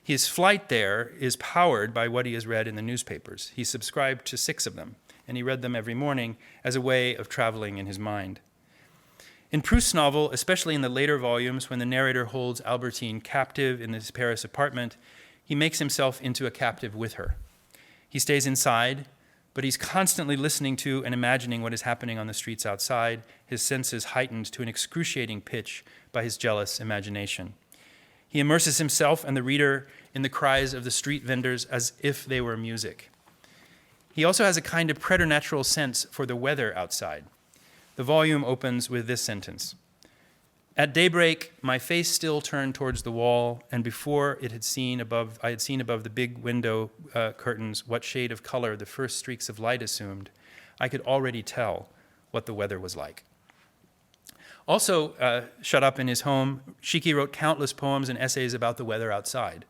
His flight there is powered by what he has read in the newspapers. He subscribed to 6 of them, and he read them every morning as a way of traveling in his mind. In Proust's novel, especially in the later volumes when the narrator holds Albertine captive in his Paris apartment, he makes himself into a captive with her. He stays inside, but he's constantly listening to and imagining what is happening on the streets outside, his senses heightened to an excruciating pitch by his jealous imagination. He immerses himself and the reader in the cries of the street vendors as if they were music. He also has a kind of preternatural sense for the weather outside. The volume opens with this sentence: At daybreak, my face still turned towards the wall, and before I had seen above the big window curtains what shade of color the first streaks of light assumed, I could already tell what the weather was like. Also, shut up in his home, Shiki wrote countless poems and essays about the weather outside.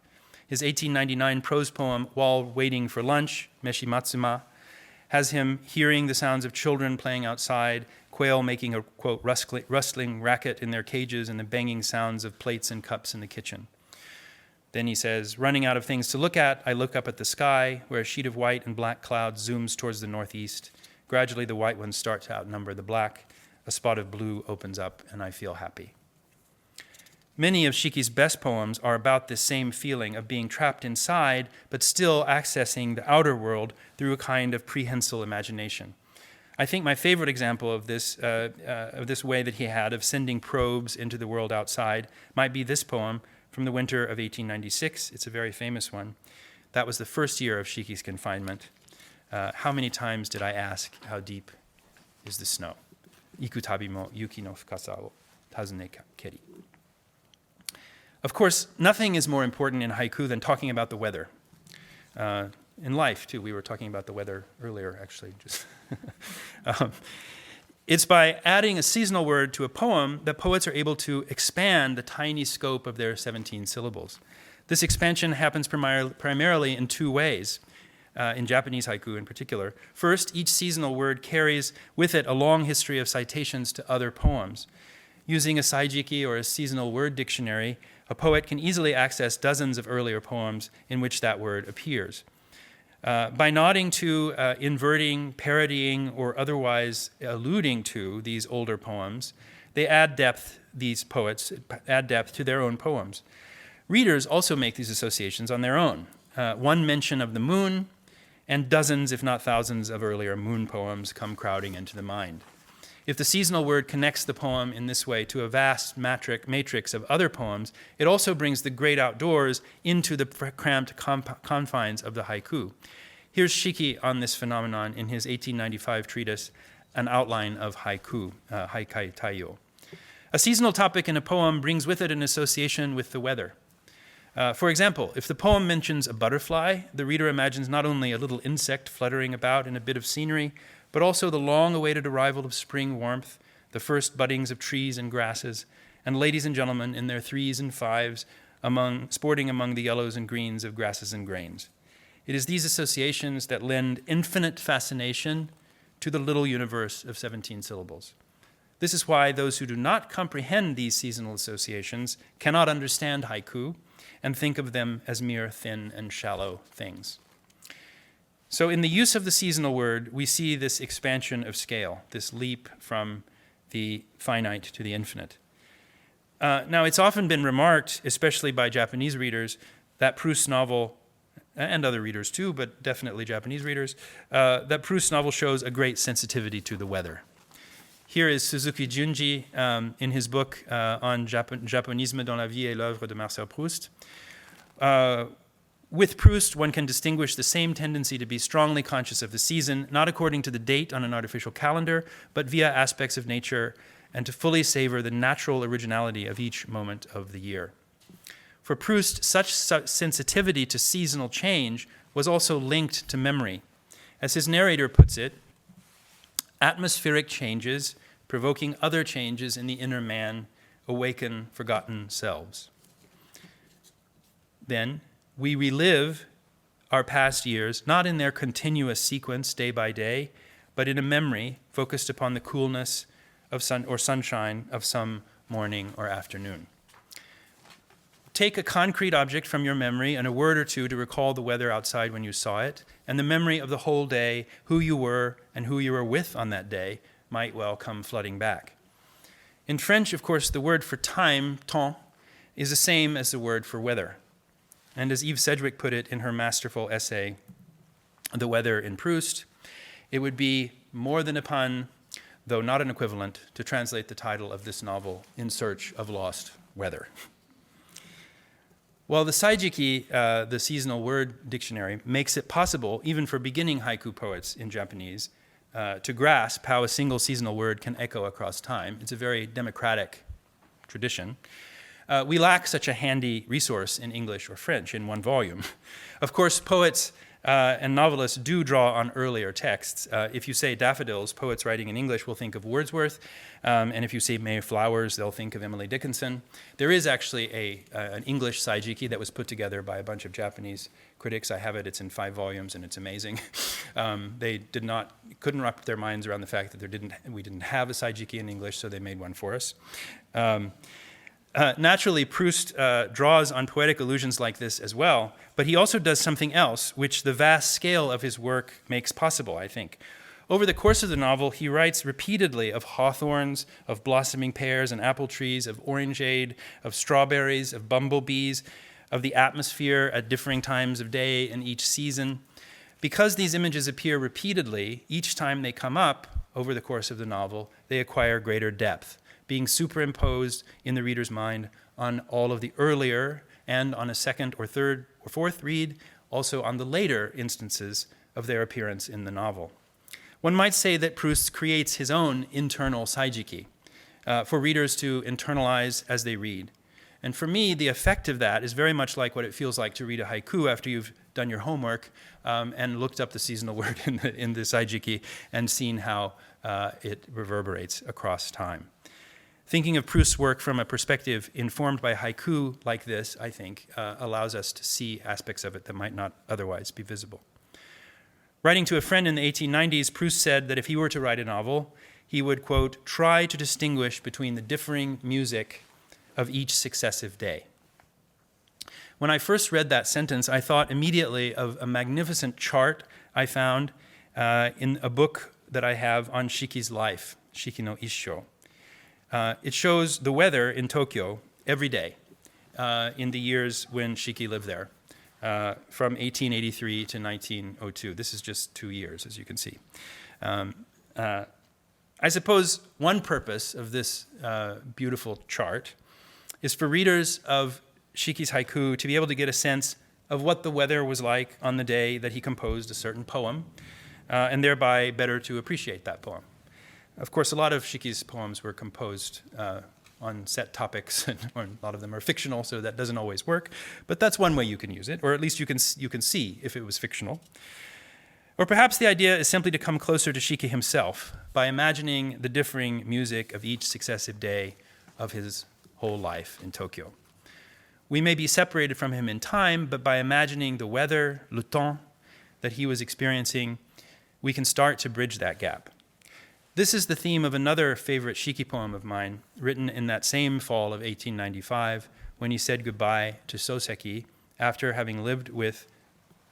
His 1899 prose poem, While Waiting for Lunch, Meshi Matsuma, has him hearing the sounds of children playing outside, quail making a, quote, rustling racket in their cages, and the banging sounds of plates and cups in the kitchen. Then he says, running out of things to look at, I look up at the sky, where a sheet of white and black clouds zooms towards the northeast. Gradually, the white ones start to outnumber the black. A spot of blue opens up, and I feel happy. Many of Shiki's best poems are about this same feeling of being trapped inside, but still accessing the outer world through a kind of prehensile imagination. I think my favorite example of this way that he had of sending probes into the world outside might be this poem from the winter of 1896. It's a very famous one. That was the first year of Shiki's confinement. How many times did I ask, how deep is the snow? Iku tabi mo yuki no fukasa o tazune keri. Of course, nothing is more important in haiku than talking about the weather. In life, too. We were talking about the weather earlier, actually. It's by adding a seasonal word to a poem that poets are able to expand the tiny scope of their 17 syllables. This expansion happens primarily in two ways, in Japanese haiku in particular. First, each seasonal word carries with it a long history of citations to other poems. Using a saijiki or a seasonal word dictionary, a poet can easily access dozens of earlier poems in which that word appears. By nodding to, inverting, parodying, or otherwise alluding to these older poems, they add depth, these poets add depth to their own poems. Readers also make these associations on their own. One mention of the moon, and dozens, if not thousands, of earlier moon poems come crowding into the mind. If the seasonal word connects the poem in this way to a vast matrix of other poems, it also brings the great outdoors into the cramped confines of the haiku. Here's Shiki on this phenomenon in his 1895 treatise, An Outline of Haiku, Haikai Taiyo. A seasonal topic in a poem brings with it an association with the weather. For example, if the poem mentions a butterfly, the reader imagines not only a little insect fluttering about in a bit of scenery, but also the long-awaited arrival of spring warmth, the first buddings of trees and grasses, and ladies and gentlemen in their 3s and 5s sporting among the yellows and greens of grasses and grains. It is these associations that lend infinite fascination to the little universe of 17 syllables. This is why those who do not comprehend these seasonal associations cannot understand haiku and think of them as mere thin and shallow things. So in the use of the seasonal word, we see this expansion of scale, this leap from the finite to the infinite. Now, it's often been remarked, especially by Japanese readers, that Proust's novel, and other readers too, but definitely Japanese readers, that Proust's novel shows a great sensitivity to the weather. Here is Suzuki Junji in his book on Japonisme dans la vie et l'œuvre de Marcel Proust. With Proust, one can distinguish the same tendency to be strongly conscious of the season, not according to the date on an artificial calendar, but via aspects of nature, and to fully savor the natural originality of each moment of the year. For Proust, such sensitivity to seasonal change was also linked to memory. As his narrator puts it, atmospheric changes provoking other changes in the inner man awaken forgotten selves. Then, we relive our past years, not in their continuous sequence day by day, but in a memory focused upon the coolness of sunshine of some morning or afternoon. Take a concrete object from your memory and a word or two to recall the weather outside when you saw it, and the memory of the whole day, who you were and who you were with on that day, might well come flooding back. In French, of course, the word for time, temps, is the same as the word for weather. And as Eve Sedgwick put it in her masterful essay, The Weather in Proust, it would be more than a pun, though not an equivalent, to translate the title of this novel, In Search of Lost Weather. Well, the Saijiki, the seasonal word dictionary, makes it possible, even for beginning haiku poets in Japanese, to grasp how a single seasonal word can echo across time. It's a very democratic tradition. We lack such a handy resource in English or French in one volume. Of course, poets and novelists do draw on earlier texts. If you say daffodils, poets writing in English will think of Wordsworth, and if you say Mayflowers, they'll think of Emily Dickinson. There is actually an English Saijiki that was put together by a bunch of Japanese critics. I have it, it's in 5 volumes, and it's amazing. They couldn't wrap their minds around the fact that we didn't have a Saijiki in English, so they made one for us. Naturally, Proust draws on poetic allusions like this as well, but he also does something else, which the vast scale of his work makes possible, I think. Over the course of the novel, he writes repeatedly of hawthorns, of blossoming pears and apple trees, of orangeade, of strawberries, of bumblebees, of the atmosphere at differing times of day in each season. Because these images appear repeatedly, each time they come up over the course of the novel, they acquire greater depth, being superimposed in the reader's mind on all of the earlier and on a second or third or fourth read, also on the later instances of their appearance in the novel. One might say that Proust creates his own internal saijiki for readers to internalize as they read. And for me, the effect of that is very much like what it feels like to read a haiku after you've done your homework and looked up the seasonal word in the saijiki and seen how it reverberates across time. Thinking of Proust's work from a perspective informed by haiku like this, I think, allows us to see aspects of it that might not otherwise be visible. Writing to a friend in the 1890s, Proust said that if he were to write a novel, he would, quote, try to distinguish between the differing music of each successive day. When I first read that sentence, I thought immediately of a magnificent chart I found in a book that I have on Shiki's life, Shiki no Issho. It shows the weather in Tokyo every day in the years when Shiki lived there, from 1883 to 1902. This is just 2 years, as you can see. I suppose one purpose of this beautiful chart is for readers of Shiki's haiku to be able to get a sense of what the weather was like on the day that he composed a certain poem, and thereby better to appreciate that poem. Of course, a lot of Shiki's poems were composed on set topics, or a lot of them are fictional, so that doesn't always work. But that's one way you can use it, or at least you can see if it was fictional. Or perhaps the idea is simply to come closer to Shiki himself by imagining the differing music of each successive day of his whole life in Tokyo. We may be separated from him in time, but by imagining the weather, le temps, that he was experiencing, we can start to bridge that gap. This is the theme of another favorite Shiki poem of mine, written in that same fall of 1895, when he said goodbye to Soseki after having lived with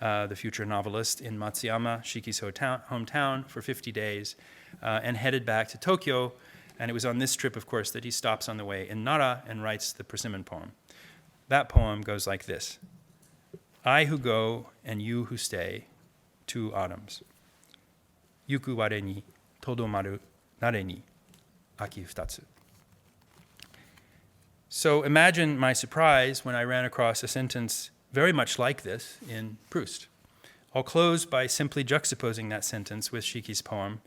the future novelist in Matsuyama, Shiki's hometown, for 50 days, and headed back to Tokyo. And it was on this trip, of course, that he stops on the way in Nara and writes the persimmon poem. That poem goes like this: I who go and you who stay, 2 autumns. Yuku ware ni todomaru nare ni aki futatsu. So imagine my surprise when I ran across a sentence very much like this in Proust. I'll close by simply juxtaposing that sentence with Shiki's poem.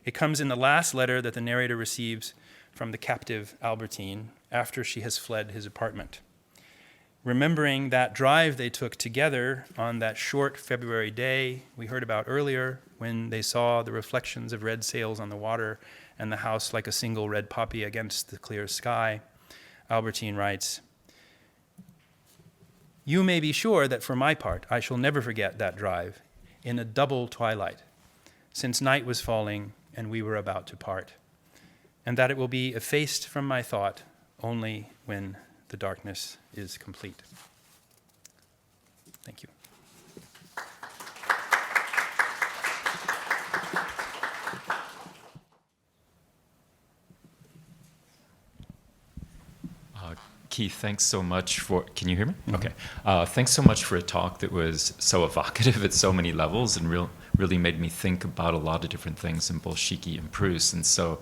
It comes in the last letter that the narrator receives from the captive Albertine after she has fled his apartment. Remembering that drive they took together on that short February day we heard about earlier, when they saw the reflections of red sails on the water and the house like a single red poppy against the clear sky, Albertine writes, you may be sure that for my part, I shall never forget that drive in a double twilight, since night was falling and we were about to part, and that it will be effaced from my thought only when the darkness is complete. Thank you. Keith, thanks so much for, can you hear me? Mm-hmm. Okay. Thanks so much for a talk that was so evocative at so many levels and really made me think about a lot of different things in both Shiki and Proust. And so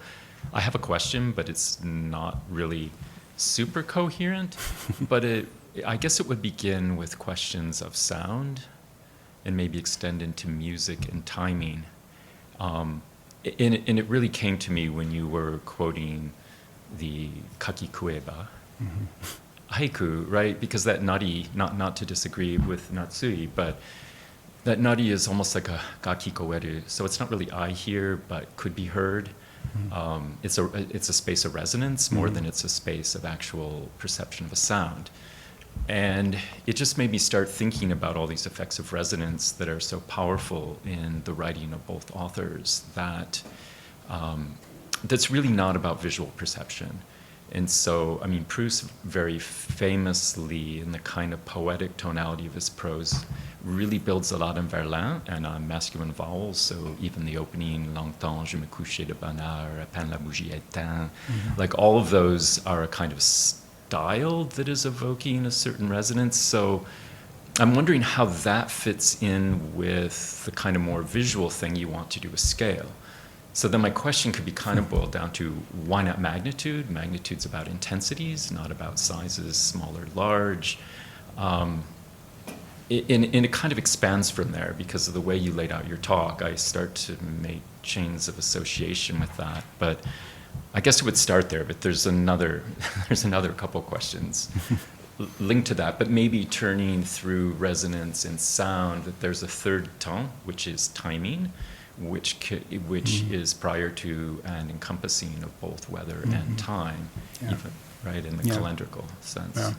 I have a question, but it's not really super coherent, but I guess it would begin with questions of sound and maybe extend into music and timing. And it really came to me when you were quoting the Kakikueba haiku, right? Because that nari, not to disagree with Natsui, but that nari is almost like a gakikoeru. So it's not really I hear, but could be heard. It's a space of resonance more than it's a space of actual perception of a sound. And it just made me start thinking about all these effects of resonance that are so powerful in the writing of both authors, that that's really not about visual perception. And so, I mean, Proust very famously, in the kind of poetic tonality of his prose, really builds a lot on Verlaine and on masculine vowels. So even the opening, Longtemps je me couchais de bonne heure, à peine la bougie éteinte, like all of those are a kind of style that is evoking a certain resonance. So I'm wondering how that fits in with the kind of more visual thing you want to do with scale. So then my question could be kind of boiled down to, why not magnitude? Magnitude's about intensities, not about sizes, small or large. And it kind of expands from there because of the way you laid out your talk. I start to make chains of association with that. But I guess it would start there, but there's another couple questions linked to that, but maybe turning through resonance and sound, that there's a third temps, which is timing, which is prior to and encompassing of both weather and time, even, right, in the calendrical sense. Yeah.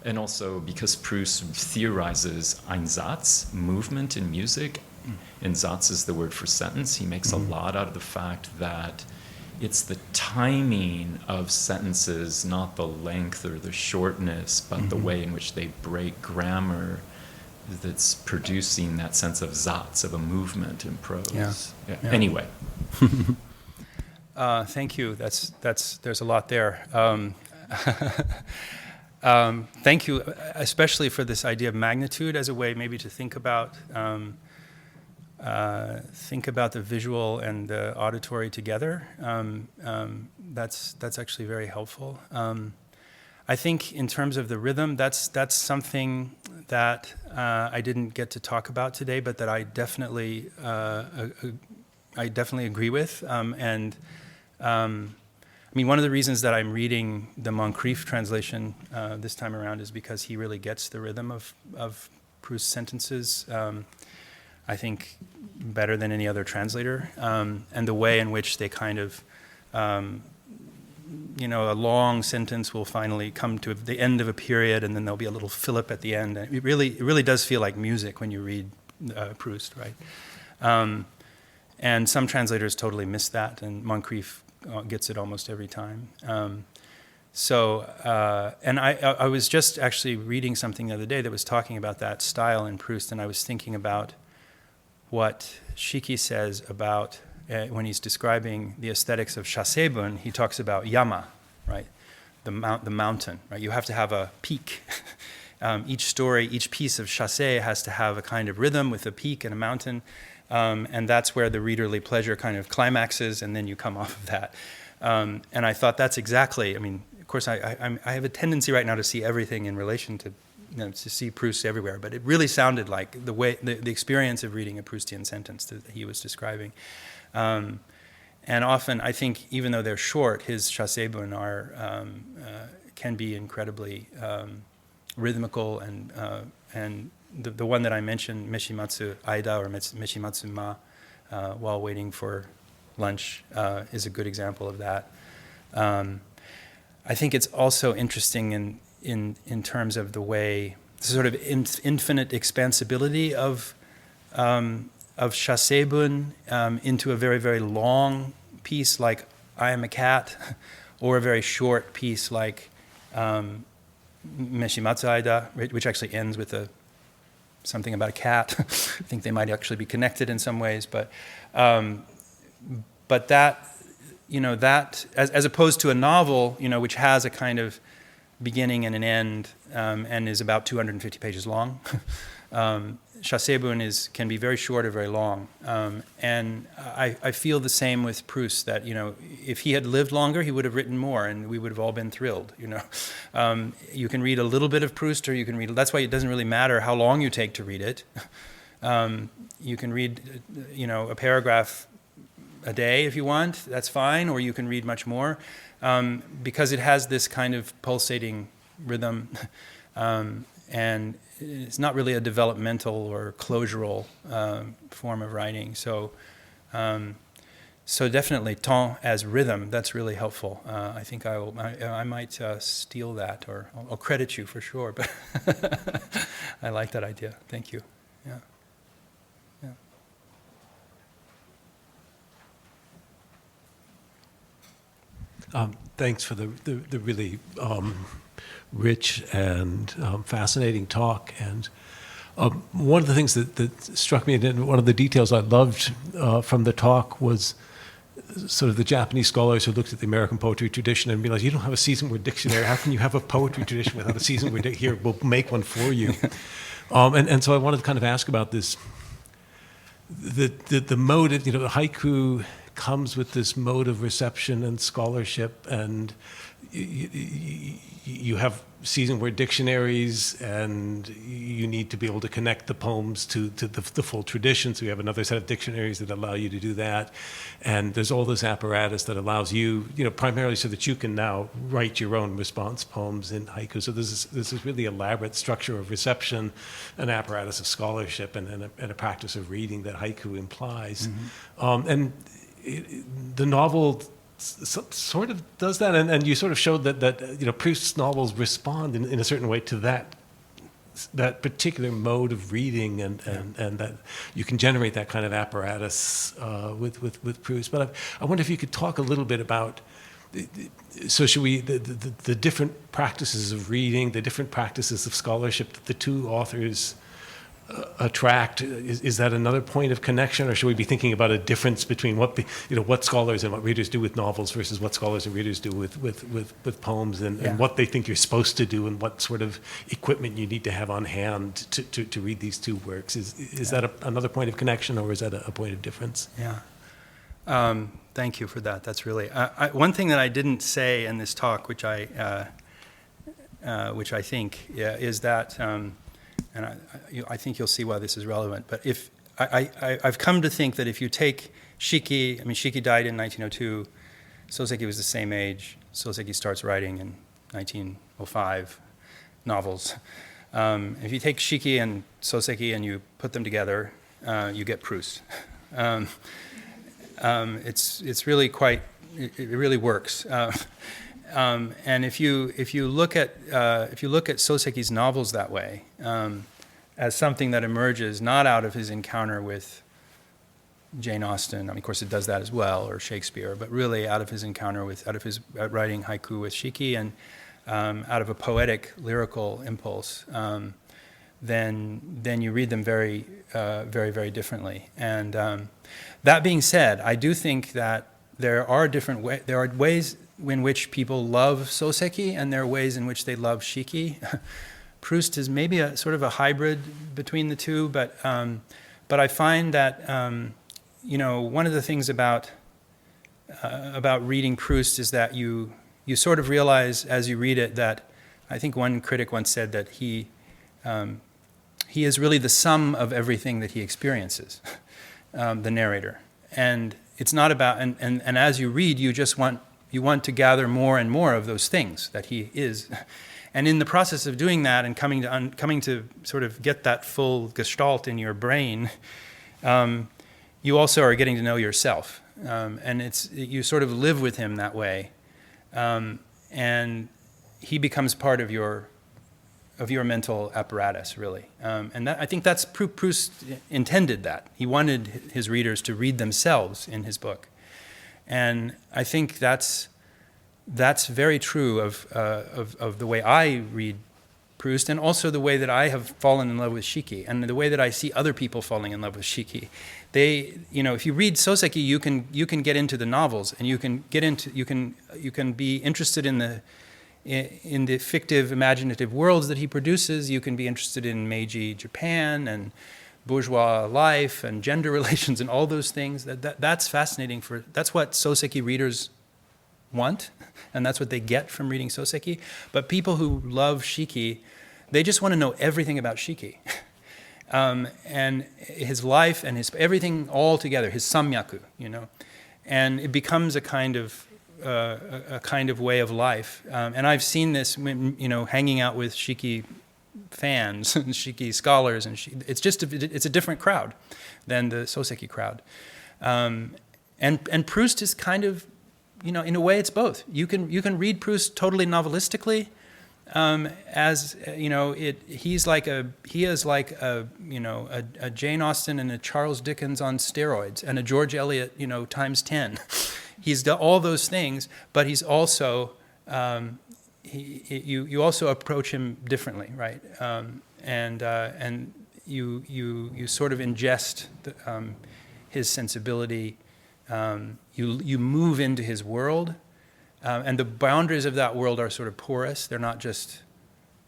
And also because Proust theorizes Einsatz, movement in music, and Satz is the word for sentence, he makes a lot out of the fact that it's the timing of sentences, not the length or the shortness, but the way in which they break grammar, that's producing that sense of Satz, of a movement in prose. Yeah. Anyway. Thank you. There's a lot there. Thank you, especially for this idea of magnitude as a way maybe to think about the visual and the auditory together. That's actually very helpful. I think in terms of the rhythm, that's something that I didn't get to talk about today, but that I definitely agree with. I mean, one of the reasons that I'm reading the Moncrief translation this time around is because he really gets the rhythm of Proust's sentences, I think, better than any other translator, and the way in which they kind of, a long sentence will finally come to the end of a period, and then there'll be a little fillip at the end. And it really does feel like music when you read Proust, right? And some translators totally miss that, and Moncrief gets it almost every time. And I was just actually reading something the other day that was talking about that style in Proust, and I was thinking about what Shiki says about when he's describing the aesthetics of Chasebun. He talks about yama, right? The mountain, right? You have to have a peak. Each piece of Chassé has to have a kind of rhythm with a peak and a mountain. And that's where the readerly pleasure kind of climaxes, and then you come off of that. And I thought that's exactly, I mean, of course, I have a tendency right now to see everything in relation to, to see Proust everywhere, but it really sounded like the experience of reading a Proustian sentence that he was describing. And often, I think, even though they're short, his Chasebun can be incredibly rhythmical, and the one that I mentioned, Meshimatsu Aida or Meshimatsu Ma, while waiting for lunch, is a good example of that. I think it's also interesting in terms of the way, sort of infinite expansibility of Chasebun into a very, very long piece like I Am a Cat, or a very short piece like Meshimatsu Aida, which actually ends with something about a cat. I think they might actually be connected in some ways, but that, that as opposed to a novel, which has a kind of beginning and an end, and is about 250 pages long. Chasebun can be very short or very long, and I feel the same with Proust, that if he had lived longer, he would have written more, and we would have all been thrilled. You can read a little bit of Proust, or you can read. That's why it doesn't really matter how long you take to read it. You can read, a paragraph a day if you want. That's fine, or you can read much more, because it has this kind of pulsating rhythm, and it's not really a developmental or closural form of writing. So definitely temps as rhythm, that's really helpful. I think I might steal that, or I'll credit you for sure, but I like that idea. Thank you. Yeah. Thanks for the really rich and fascinating talk. And one of the things that struck me, and one of the details I loved from the talk was sort of the Japanese scholars who looked at the American poetry tradition and realized, you don't have a season word dictionary. How can you have a poetry tradition without a season word dictionary? Here, we'll make one for you. And so I wanted to kind of ask about this, the mode of, the haiku comes with this mode of reception and scholarship, and you have season word dictionaries, and you need to be able to connect the poems to the full tradition. So you have another set of dictionaries that allow you to do that. And there's all this apparatus that allows you, primarily so that you can now write your own response poems in haiku. So this is really elaborate structure of reception, an apparatus of scholarship, and a practice of reading that haiku implies. And the novel sort of does that, and you sort of showed that Proust's novels respond in a certain way to that particular mode of reading, and that you can generate that kind of apparatus with Proust. But I wonder if you could talk a little bit about, so should we, the different practices of reading, the different practices of scholarship that the two authors attract. Is that another point of connection, or should we be thinking about a difference between what scholars and what readers do with novels versus what scholars and readers do with poems, and what they think you're supposed to do, and what sort of equipment you need to have on hand to read these two works? Is that another point of connection, or is that a point of difference? Yeah. Thank you for that. That's really one thing that I didn't say in this talk, which I think is that. And I think you'll see why this is relevant. But if I've come to think that if you take Shiki, Shiki died in 1902, Soseki was the same age. Soseki starts writing in 1905 novels. If you take Shiki and Soseki and you put them together, you get Proust. It's really quite, it really works. And if you look at Soseki's novels that way, as something that emerges not out of his encounter with Jane Austen, of course it does that as well, or Shakespeare, but really out of his encounter out of his writing haiku with Shiki, and out of a poetic, lyrical impulse, then you read them very, very, very differently. And that being said, I do think that there are ways in which people love Soseki, and there are ways in which they love Shiki. Proust is maybe a sort of a hybrid between the two, but I find that one of the things about reading Proust is that you sort of realize as you read it that, I think one critic once said that he is really the sum of everything that he experiences, the narrator, and it's not about and as you read, you want to gather more and more of those things that he is. And in the process of doing that and coming to sort of get that full gestalt in your brain, you also are getting to know yourself. And you sort of live with him that way. And he becomes part of your mental apparatus, really. And I think that's Proust intended that. He wanted his readers to read themselves in his book. And I think that's very true of the way I read Proust, and also the way that I have fallen in love with Shiki, and the way that I see other people falling in love with Shiki. If you read Soseki, you can get into the novels, and you can be interested in the fictive, imaginative worlds that he produces. You can be interested in Meiji Japan and bourgeois life and gender relations and all those things. That's fascinating. That's what Soseki readers want, and that's what they get from reading Soseki. But people who love Shiki, they just want to know everything about Shiki. And his life and his everything all together, his samyaku, and it becomes a kind of way of life. And I've seen this, hanging out with Shiki fans and Shiki scholars, and it's a different crowd than the Soseki crowd. And Proust is kind of, in a way, it's both. You can read Proust totally novelistically, he is like a Jane Austen and a Charles Dickens on steroids, and a George Eliot, times 10. he's done all those things, but he's also you also approach him differently, right? And you sort of ingest his sensibility. You move into his world, and the boundaries of that world are sort of porous. They're not just.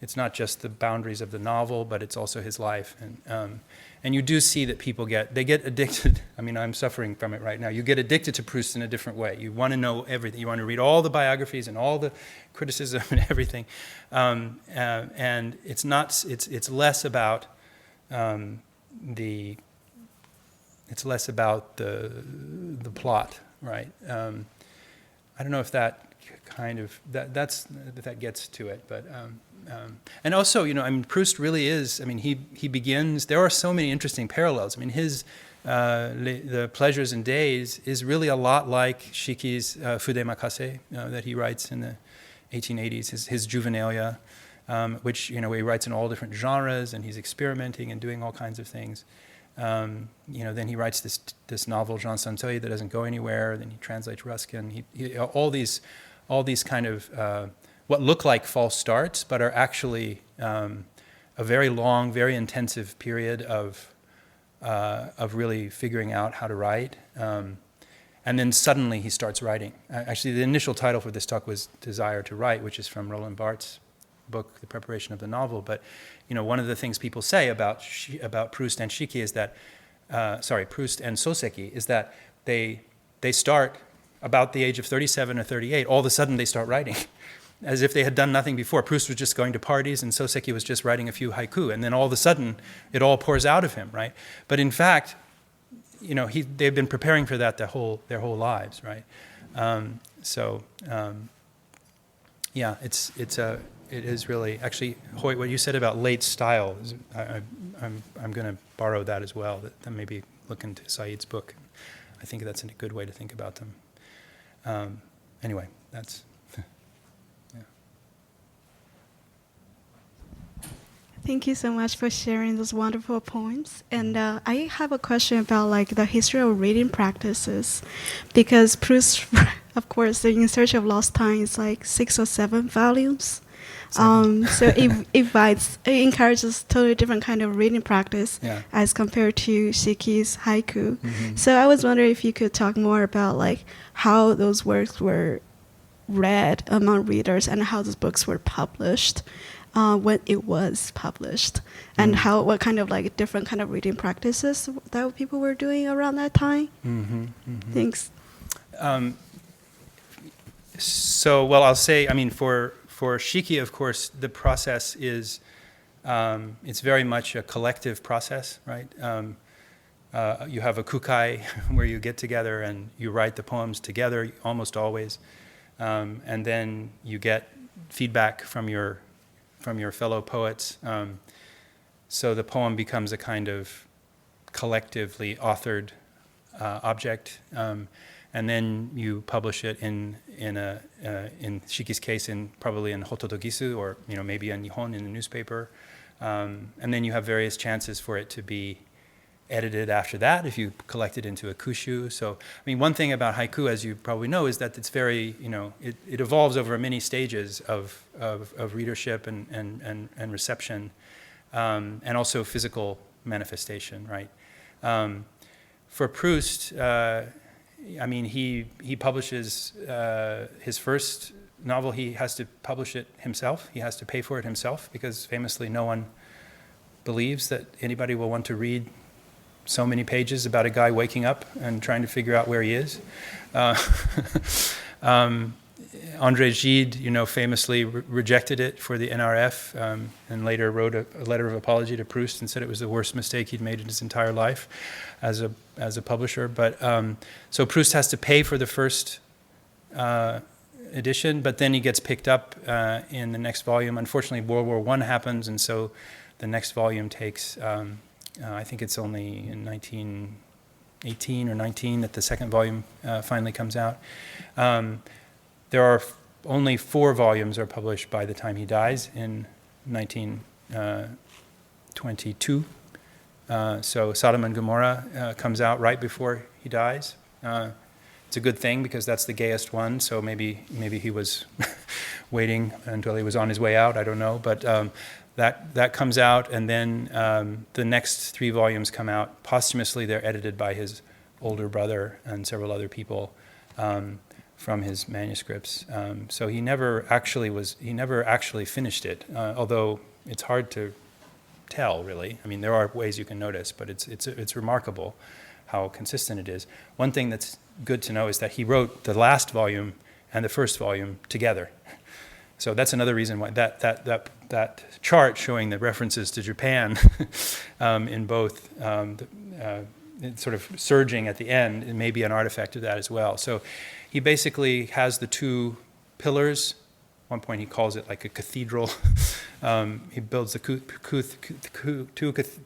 It's not just the boundaries of the novel, but it's also his life. And you do see that people get addicted. I mean, I'm suffering from it right now. You get addicted to Proust in a different way. You want to know everything. You want to read all the biographies and all the criticism and everything. And it's not. It's less about the plot, right? I don't know if that kind of that gets to it, but. And also, I mean, Proust really is. I mean, he begins. There are so many interesting parallels. I mean, his the Pleasures and Days is really a lot like Shiki's Fude Makase that he writes in the 1880s. His Juvenilia, which where he writes in all different genres and he's experimenting and doing all kinds of things. Then he writes this novel Jean Santeuil that doesn't go anywhere. Then he translates Ruskin. He all these kind of what look like false starts, but are actually a very long, very intensive period of really figuring out how to write. And then suddenly he starts writing. Actually, the initial title for this talk was Desire to Write, which is from Roland Barthes' book, The Preparation of the Novel. But one of the things people say about Proust and Shiki is that, Proust and Soseki, is that they start about the age of 37 or 38. All of a sudden they start writing. As if they had done nothing before. Proust was just going to parties and Soseki was just writing a few haiku, and then all of a sudden it all pours out of him, right? But in fact, they've been preparing for that their whole lives, right? It is really actually, Hoyt, what you said about late style. I'm going to borrow that as well. That maybe look into Said's book. I think that's a good way to think about them. Anyway, that's. Thank you so much for sharing those wonderful poems. And I have a question about the history of reading practices, because Proust, of course, In Search of Lost Time is 6 or 7 volumes. So it encourages totally different kind of reading practice as compared to Shiki's haiku. Mm-hmm. So I was wondering if you could talk more about how those works were read among readers and how those books were published. When it was published, and what kind of different kind of reading practices that people were doing around that time. Mm-hmm, mm-hmm. Thanks. I'll say, I mean, for Shiki, of course, the process is it's very much a collective process, right? You have a kukai where you get together and you write the poems together, almost always, and then you get feedback from your fellow poets. So the poem becomes a kind of collectively authored object, and then you publish it in Shiki's case, probably in Hototogisu, or maybe in Nihon in the newspaper, and then you have various chances for it to be edited after that if you collect it into a kushu. So, I mean, one thing about haiku, as you probably know, is that it's very, it evolves over many stages of readership and reception, and also physical manifestation, right? For Proust, I mean, he publishes his first novel. He has to publish it himself. He has to pay for it himself, because famously no one believes that anybody will want to read so many pages about a guy waking up and trying to figure out where he is. André Gide, famously rejected it for the NRF, and later wrote a letter of apology to Proust and said it was the worst mistake he'd made in his entire life as a publisher. But so Proust has to pay for the first edition, but then he gets picked up in the next volume. Unfortunately, World War I happens, and so the next volume takes. I think it's only in 1918 or 19 that the second volume finally comes out. There are only 4 volumes are published by the time he dies in 1922. So Sodom and Gomorrah comes out right before he dies. It's a good thing because that's the gayest one, so maybe he was waiting until he was on his way out, I don't know. But that comes out, and then the next 3 volumes come out posthumously. They're edited by his older brother and several other people from his manuscripts. So he never actually finished it, although it's hard to tell, really. I mean, there are ways you can notice, but it's remarkable how consistent it is. One thing that's good to know is that he wrote the last volume and the first volume together. So that's another reason why that chart showing the references to Japan in both sort of surging at the end, it may be an artifact of that as well. So he basically has the 2 pillars. At one point he calls it like a cathedral. He builds the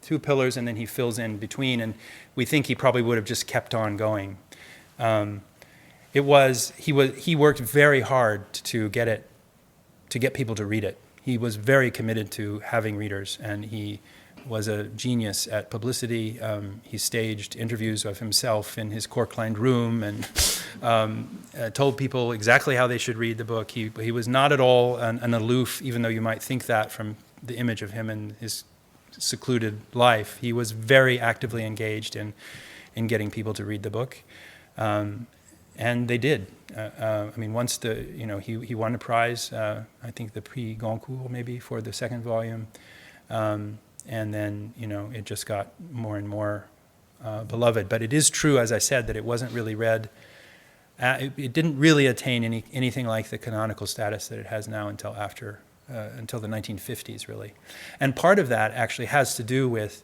2 pillars, and then he fills in between, and we think he probably would have just kept on going. He worked very hard to get people to read it. He was very committed to having readers, and he was a genius at publicity. He staged interviews of himself in his cork-lined room and told people exactly how they should read the book. He was not at all an aloof, even though you might think that from the image of him and his secluded life. He was very actively engaged in getting people to read the book, and they did. I mean, once he won a prize, I think the Prix Goncourt maybe for the 2nd volume. And then, it just got more and more beloved. But it is true, as I said, that it wasn't really read. It didn't really attain anything like the canonical status that it has now until the 1950s, really. And part of that actually has to do with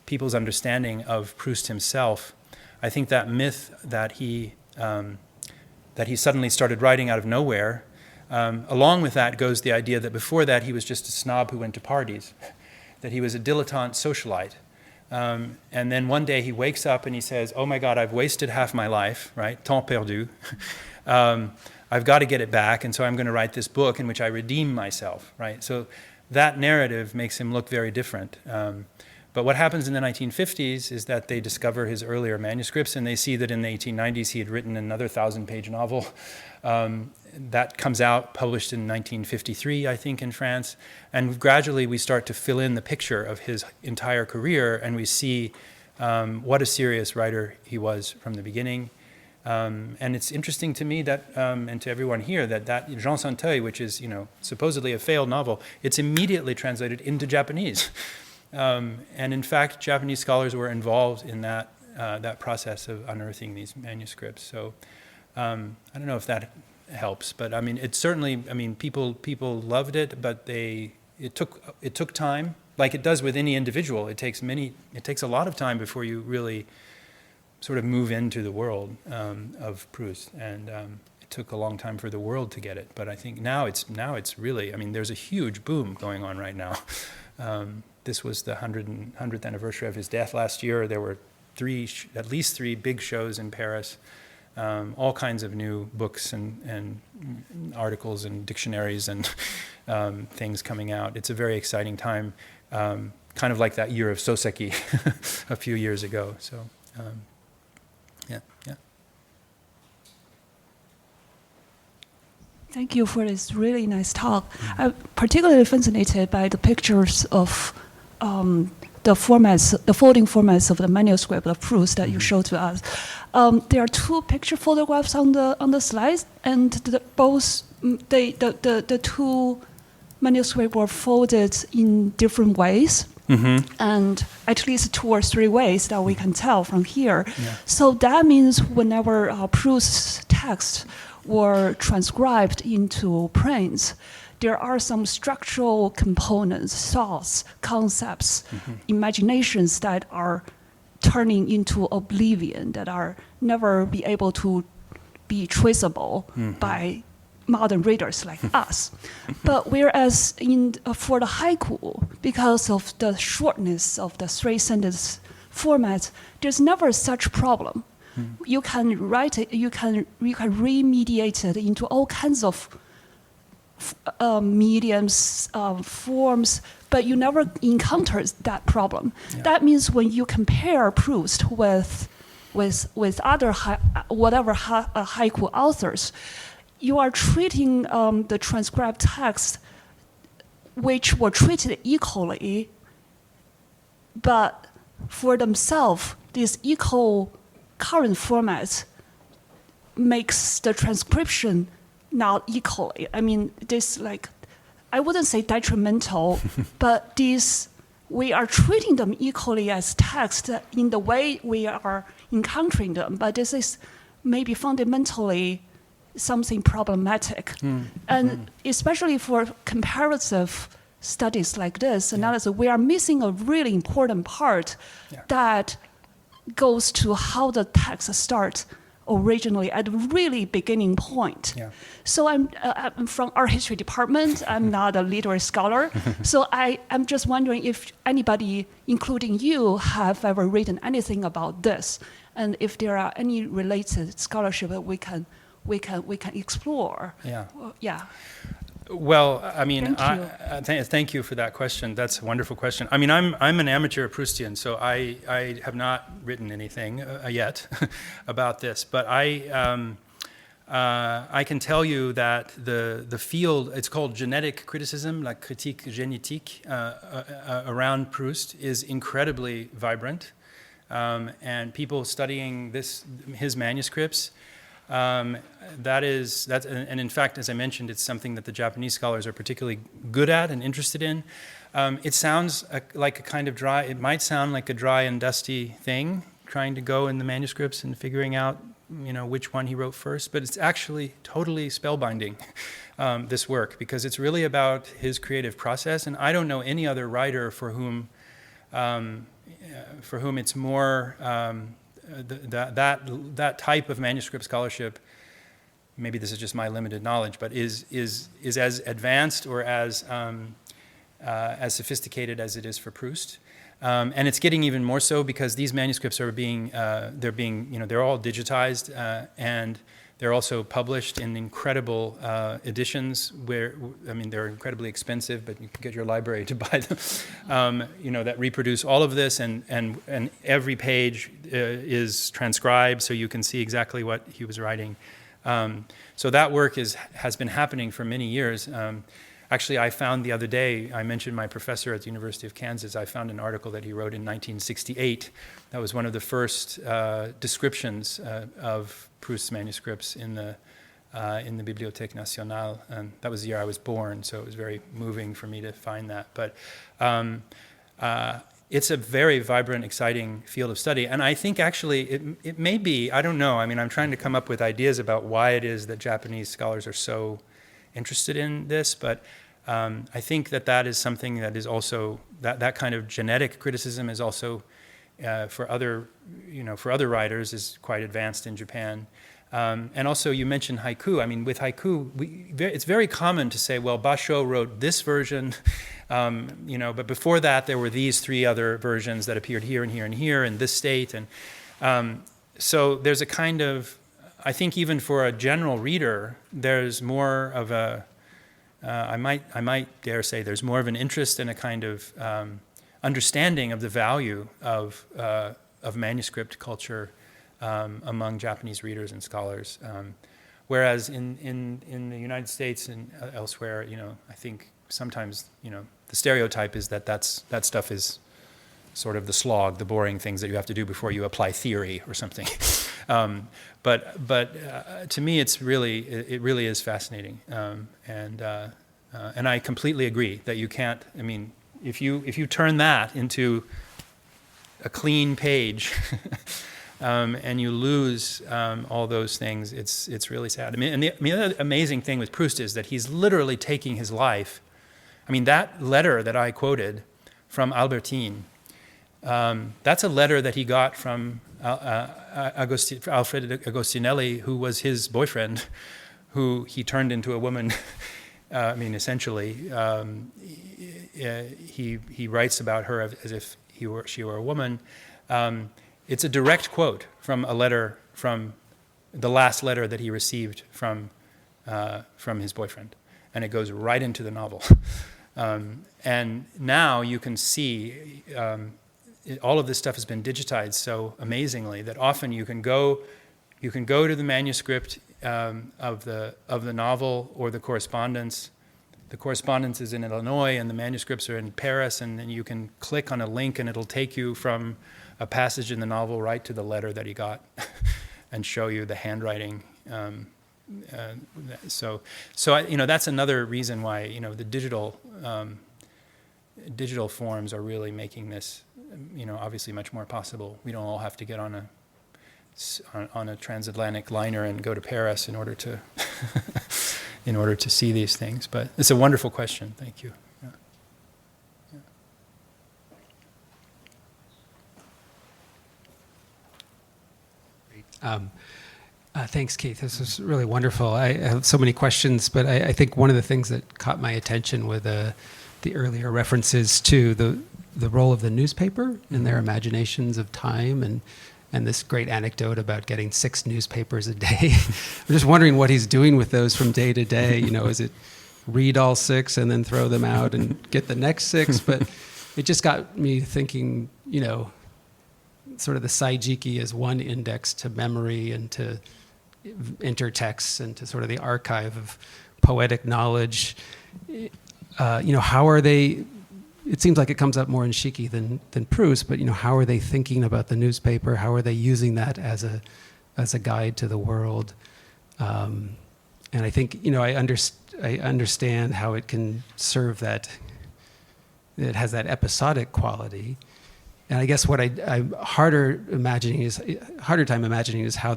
people's understanding of Proust himself. I think that myth that he suddenly started writing out of nowhere, along with that goes the idea that before that he was just a snob who went to parties, that he was a dilettante socialite. And then one day he wakes up and he says, oh my God, I've wasted half my life, right? Temps perdu. I've got to get it back, and so I'm going to write this book in which I redeem myself, right? So that narrative makes him look very different. But what happens in the 1950s is that they discover his earlier manuscripts, and they see that in the 1890s he had written another 1,000-page novel. That comes out, published in 1953, I think, in France. And gradually we start to fill in the picture of his entire career, and we see what a serious writer he was from the beginning. And it's interesting to me that, and to everyone here, that Jean Santeuil, which is, supposedly a failed novel, it's immediately translated into Japanese. And in fact, Japanese scholars were involved in that process of unearthing these manuscripts. So I don't know if that helps, but I mean, it certainly. I mean, people loved it, but it took time, like it does with any individual. It takes a lot of time before you really sort of move into the world of Proust, and it took a long time for the world to get it. But I think now it's really. I mean, there's a huge boom going on right now. This was the 100th anniversary of his death last year. There were at least three big shows in Paris. All kinds of new books and articles and dictionaries and things coming out. It's a very exciting time, kind of like that year of Soseki a few years ago. So, yeah. Thank you for this really nice talk. I'm particularly fascinated by the pictures of the folding formats of the manuscript of Proust that you showed to us. There are two picture photographs on the slides, and the two manuscripts were folded in different ways, and at least 2 or 3 ways that we can tell from here. Yeah. So that means whenever Proust's texts were transcribed into prints, there are some structural components, thoughts, concepts, imaginations that are turning into oblivion, that are never be able to be traceable by modern readers like us. But whereas for the haiku, because of the shortness of the 3-sentence format, there's never such problem. You can write it, you can remediate it into all kinds of mediums, forms, but you never encounter that problem. Yeah. That means when you compare Proust with with other haiku authors, you are treating the transcribed text, which were treated equally, but for themselves, these equal current formats makes the transcription not equally. I mean, this like, I wouldn't say detrimental, but these, we are treating them equally as text in the way we are encountering them, but this is maybe fundamentally something problematic. And especially for comparative studies like this analysis, we are missing a really important part that goes to how the text starts originally at the really beginning point. So I'm from art history department. I'm not a literary scholar. So I'm just wondering if anybody, including you, have ever written anything about this, and if there are any related scholarship that we can explore. Yeah. Well, I mean, Thank you. thank you for that question. That's a wonderful question. I mean, I'm an amateur Proustian, so I have not written anything yet about this. But I can tell you that the field, it's called genetic criticism, la critique génétique, around Proust is incredibly vibrant, and people studying his manuscripts. And in fact, as I mentioned, it's something that the Japanese scholars are particularly good at and interested in. It sounds like a kind of dry, it might sound like a dry and dusty thing, trying to go in the manuscripts and figuring out, which one he wrote first, but it's actually totally spellbinding, this work, because it's really about his creative process. And I don't know any other writer for whom it's more, that type of manuscript scholarship, maybe this is just my limited knowledge, but is as advanced or as sophisticated as it is for Proust. And it's getting even more so because these manuscripts are they're all digitized, and they're also published in incredible editions where, they're incredibly expensive, but you can get your library to buy them, that reproduce all of this, and every page is transcribed so you can see exactly what he was writing. So that work has been happening for many years. Actually, I found the other day, I mentioned my professor at the University of Kansas, I found an article that he wrote in 1968. That was one of the first descriptions of Proust's manuscripts in the Bibliothèque Nationale. And that was the year I was born, so it was very moving for me to find that. But it's a very vibrant, exciting field of study. And I think actually it may be, I don't know, I'm trying to come up with ideas about why it is that Japanese scholars are so interested in this, but I think that is something that is also, that kind of genetic criticism is also, for other writers, is quite advanced in Japan. And also you mentioned haiku. With haiku, it's very common to say, well, Basho wrote this version, but before that there were these three other versions that appeared here and here and here in this state. And so there's a kind of, I think even for a general reader, there's more of a, I might dare say there's more of an interest and a kind of understanding of the value of manuscript culture among Japanese readers and scholars. Whereas in the United States and elsewhere, I think sometimes, the stereotype is that stuff is sort of the slog, the boring things that you have to do before you apply theory or something. But to me, it really is fascinating, and I completely agree that you can't. If you turn that into a clean page, and you lose all those things, it's really sad. And the other amazing thing with Proust is that he's literally taking his life. That letter that I quoted from Albertine. That's a letter that he got from Alfred Agostinelli, who was his boyfriend, who he turned into a woman. Essentially, he writes about her as if she were a woman. It's a direct quote from a letter, from the last letter that he received from his boyfriend, and it goes right into the novel. And now you can see all of this stuff has been digitized so amazingly that often you can go to the manuscript of the novel or the correspondence. The correspondence is in Illinois and the manuscripts are in Paris, and then you can click on a link and it'll take you from a passage in the novel right to the letter that he got and show you the handwriting. So that's another reason why the digital forms are really making this obviously much more possible. We don't all have to get on a transatlantic liner and go to Paris in order to in order to see these things. But it's a wonderful question. Thank you. Yeah. Thanks, Keith. This was really wonderful. I have so many questions, but I think one of the things that caught my attention were the earlier references to the role of the newspaper in their imaginations of time, and this great anecdote about getting 6 newspapers a day. I'm just wondering what he's doing with those from day to day. Is it read all 6 and then throw them out and get the next 6? But it just got me thinking, sort of the Saijiki as one index to memory and to intertexts and to sort of the archive of poetic knowledge. How are they? It seems like it comes up more in Shiki than Proust, but how are they thinking about the newspaper? How are they using that as a guide to the world? And I think I understand how it can serve that. It has that episodic quality, and I guess what I'm harder time imagining is how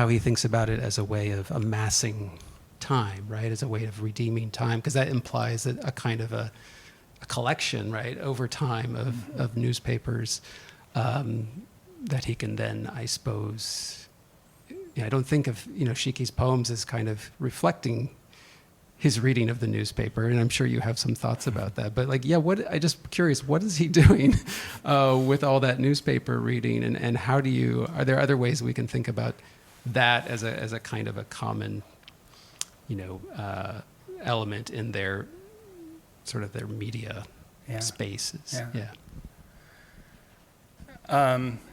he thinks about it as a way of amassing time, right? As a way of redeeming time, because that implies a kind of a collection, right, over time of newspapers that he can then, I suppose, I don't think of Shiki's poems as kind of reflecting his reading of the newspaper, and I'm sure you have some thoughts about that. But I just curious, what is he doing with all that newspaper reading, and how are there other ways we can think about that as a kind of a common, element in their sort of their media spaces?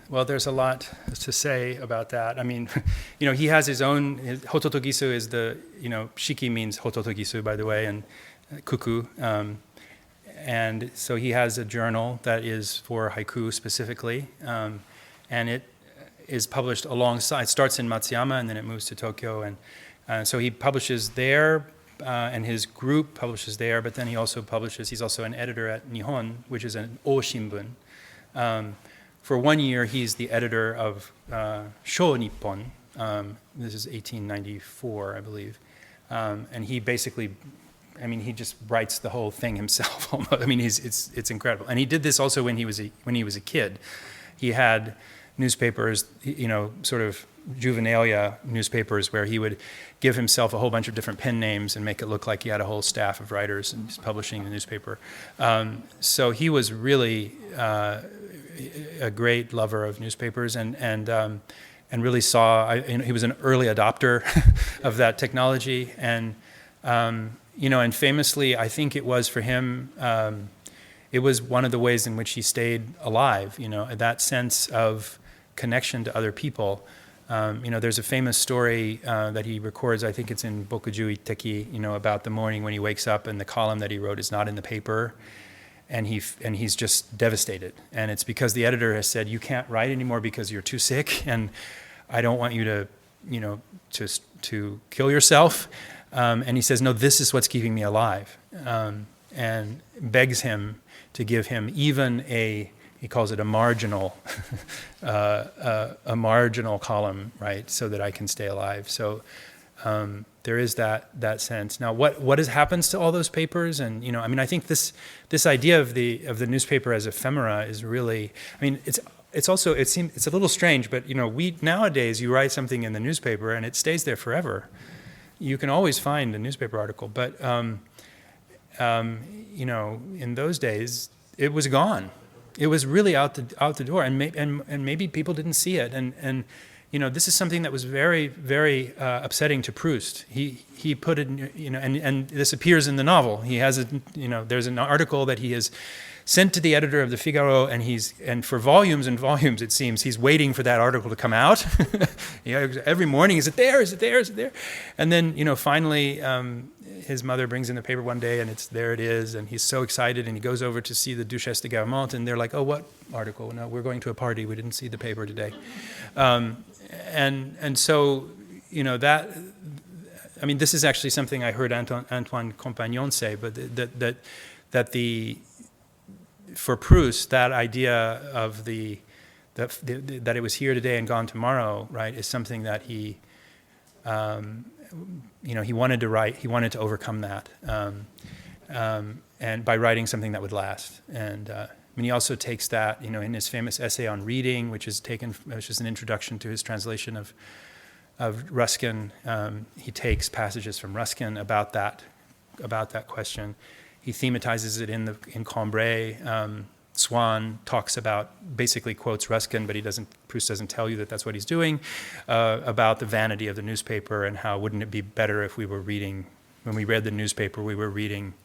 Well, there's a lot to say about that. I mean, he has his own. Hototogisu is Shiki means Hototogisu, by the way, and kuku. And so he has a journal that is for haiku specifically, and it is published alongside. It starts in Matsuyama and then it moves to Tokyo, and so he publishes there. And his group publishes there, but then he's also an editor at Nihon, which is an O Shimbun. For 1 year, he's the editor of Sho Nippon. This is 1894, I believe. And he basically, he just writes the whole thing himself. It's incredible. And he did this also when he was a kid. He had newspapers, sort of juvenilia newspapers where he would give himself a whole bunch of different pen names and make it look like he had a whole staff of writers and just publishing the newspaper. So he was really a great lover of newspapers and really saw. He was an early adopter of that technology, and famously, I think it was for him. It was one of the ways in which he stayed alive. That sense of connection to other people. There's a famous story that he records, I think it's in Bokuju Iteki, about the morning when he wakes up and the column that he wrote is not in the paper, and he's just devastated. And it's because the editor has said, you can't write anymore because you're too sick, and I don't want you to kill yourself. And he says, no, this is what's keeping me alive, and begs him to give him even he calls it a marginal, a marginal column, right, so that I can stay alive. So there is that sense. Now, what happens to all those papers? And I think this idea of the newspaper as ephemera is really. It's also it's a little strange, but nowadays you write something in the newspaper and it stays there forever. You can always find a newspaper article, but in those days it was gone. It was really out the door, and maybe people didn't see it. And this is something that was very, very upsetting to Proust. He put it, and this appears in the novel. He has there's an article that he has sent to the editor of the Figaro, and for volumes and volumes, it seems, he's waiting for that article to come out. Every morning, is it there? Is it there? Is it there? And then, finally, his mother brings in the paper one day, and there it is, and he's so excited, and he goes over to see the Duchesse de Guermantes, and they're like, oh, what article? No, we're going to a party. We didn't see the paper today. And so, this is actually something I heard Antoine Compagnon say, but that for Proust, that idea of that it was here today and gone tomorrow, right, is something that he wanted to write. He wanted to overcome that, and by writing something that would last. And he also takes that, in his famous essay on reading, which is an introduction to his translation of Ruskin. He takes passages from Ruskin about that question. He thematizes it in Cambrai. Swann basically quotes Ruskin, but Proust doesn't tell you that that's what he's doing, about the vanity of the newspaper and how wouldn't it be better if we were reading, when we read the newspaper, we were reading,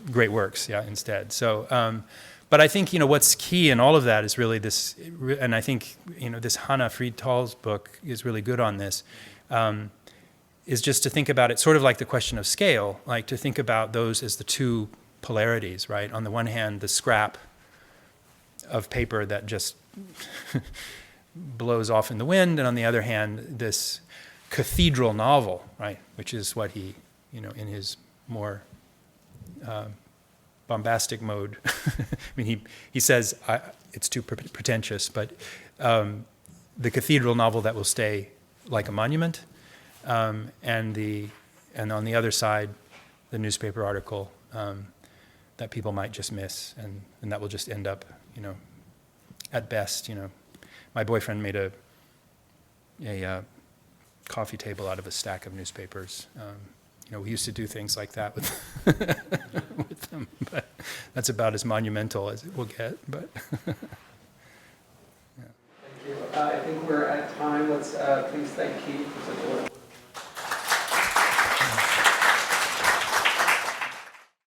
great works, instead. So, but I think, what's key in all of that is really this, and I think, this Hannah Friedtal's book is really good on this, is just to think about it sort of like the question of scale, like to think about those as the two polarities, right? On the one hand, the scrap of paper that just blows off in the wind, and on the other hand, this cathedral novel, right? Which is what he, in his more bombastic mode. He says it's too pretentious, but the cathedral novel that will stay like a monument, and on the other side, the newspaper article that people might just miss, and that will just end up, at best, my boyfriend made a coffee table out of a stack of newspapers. We used to do things like that with with them, but that's about as monumental as it will get. But Thank you. I think we're at time. Let's please thank Keith for such a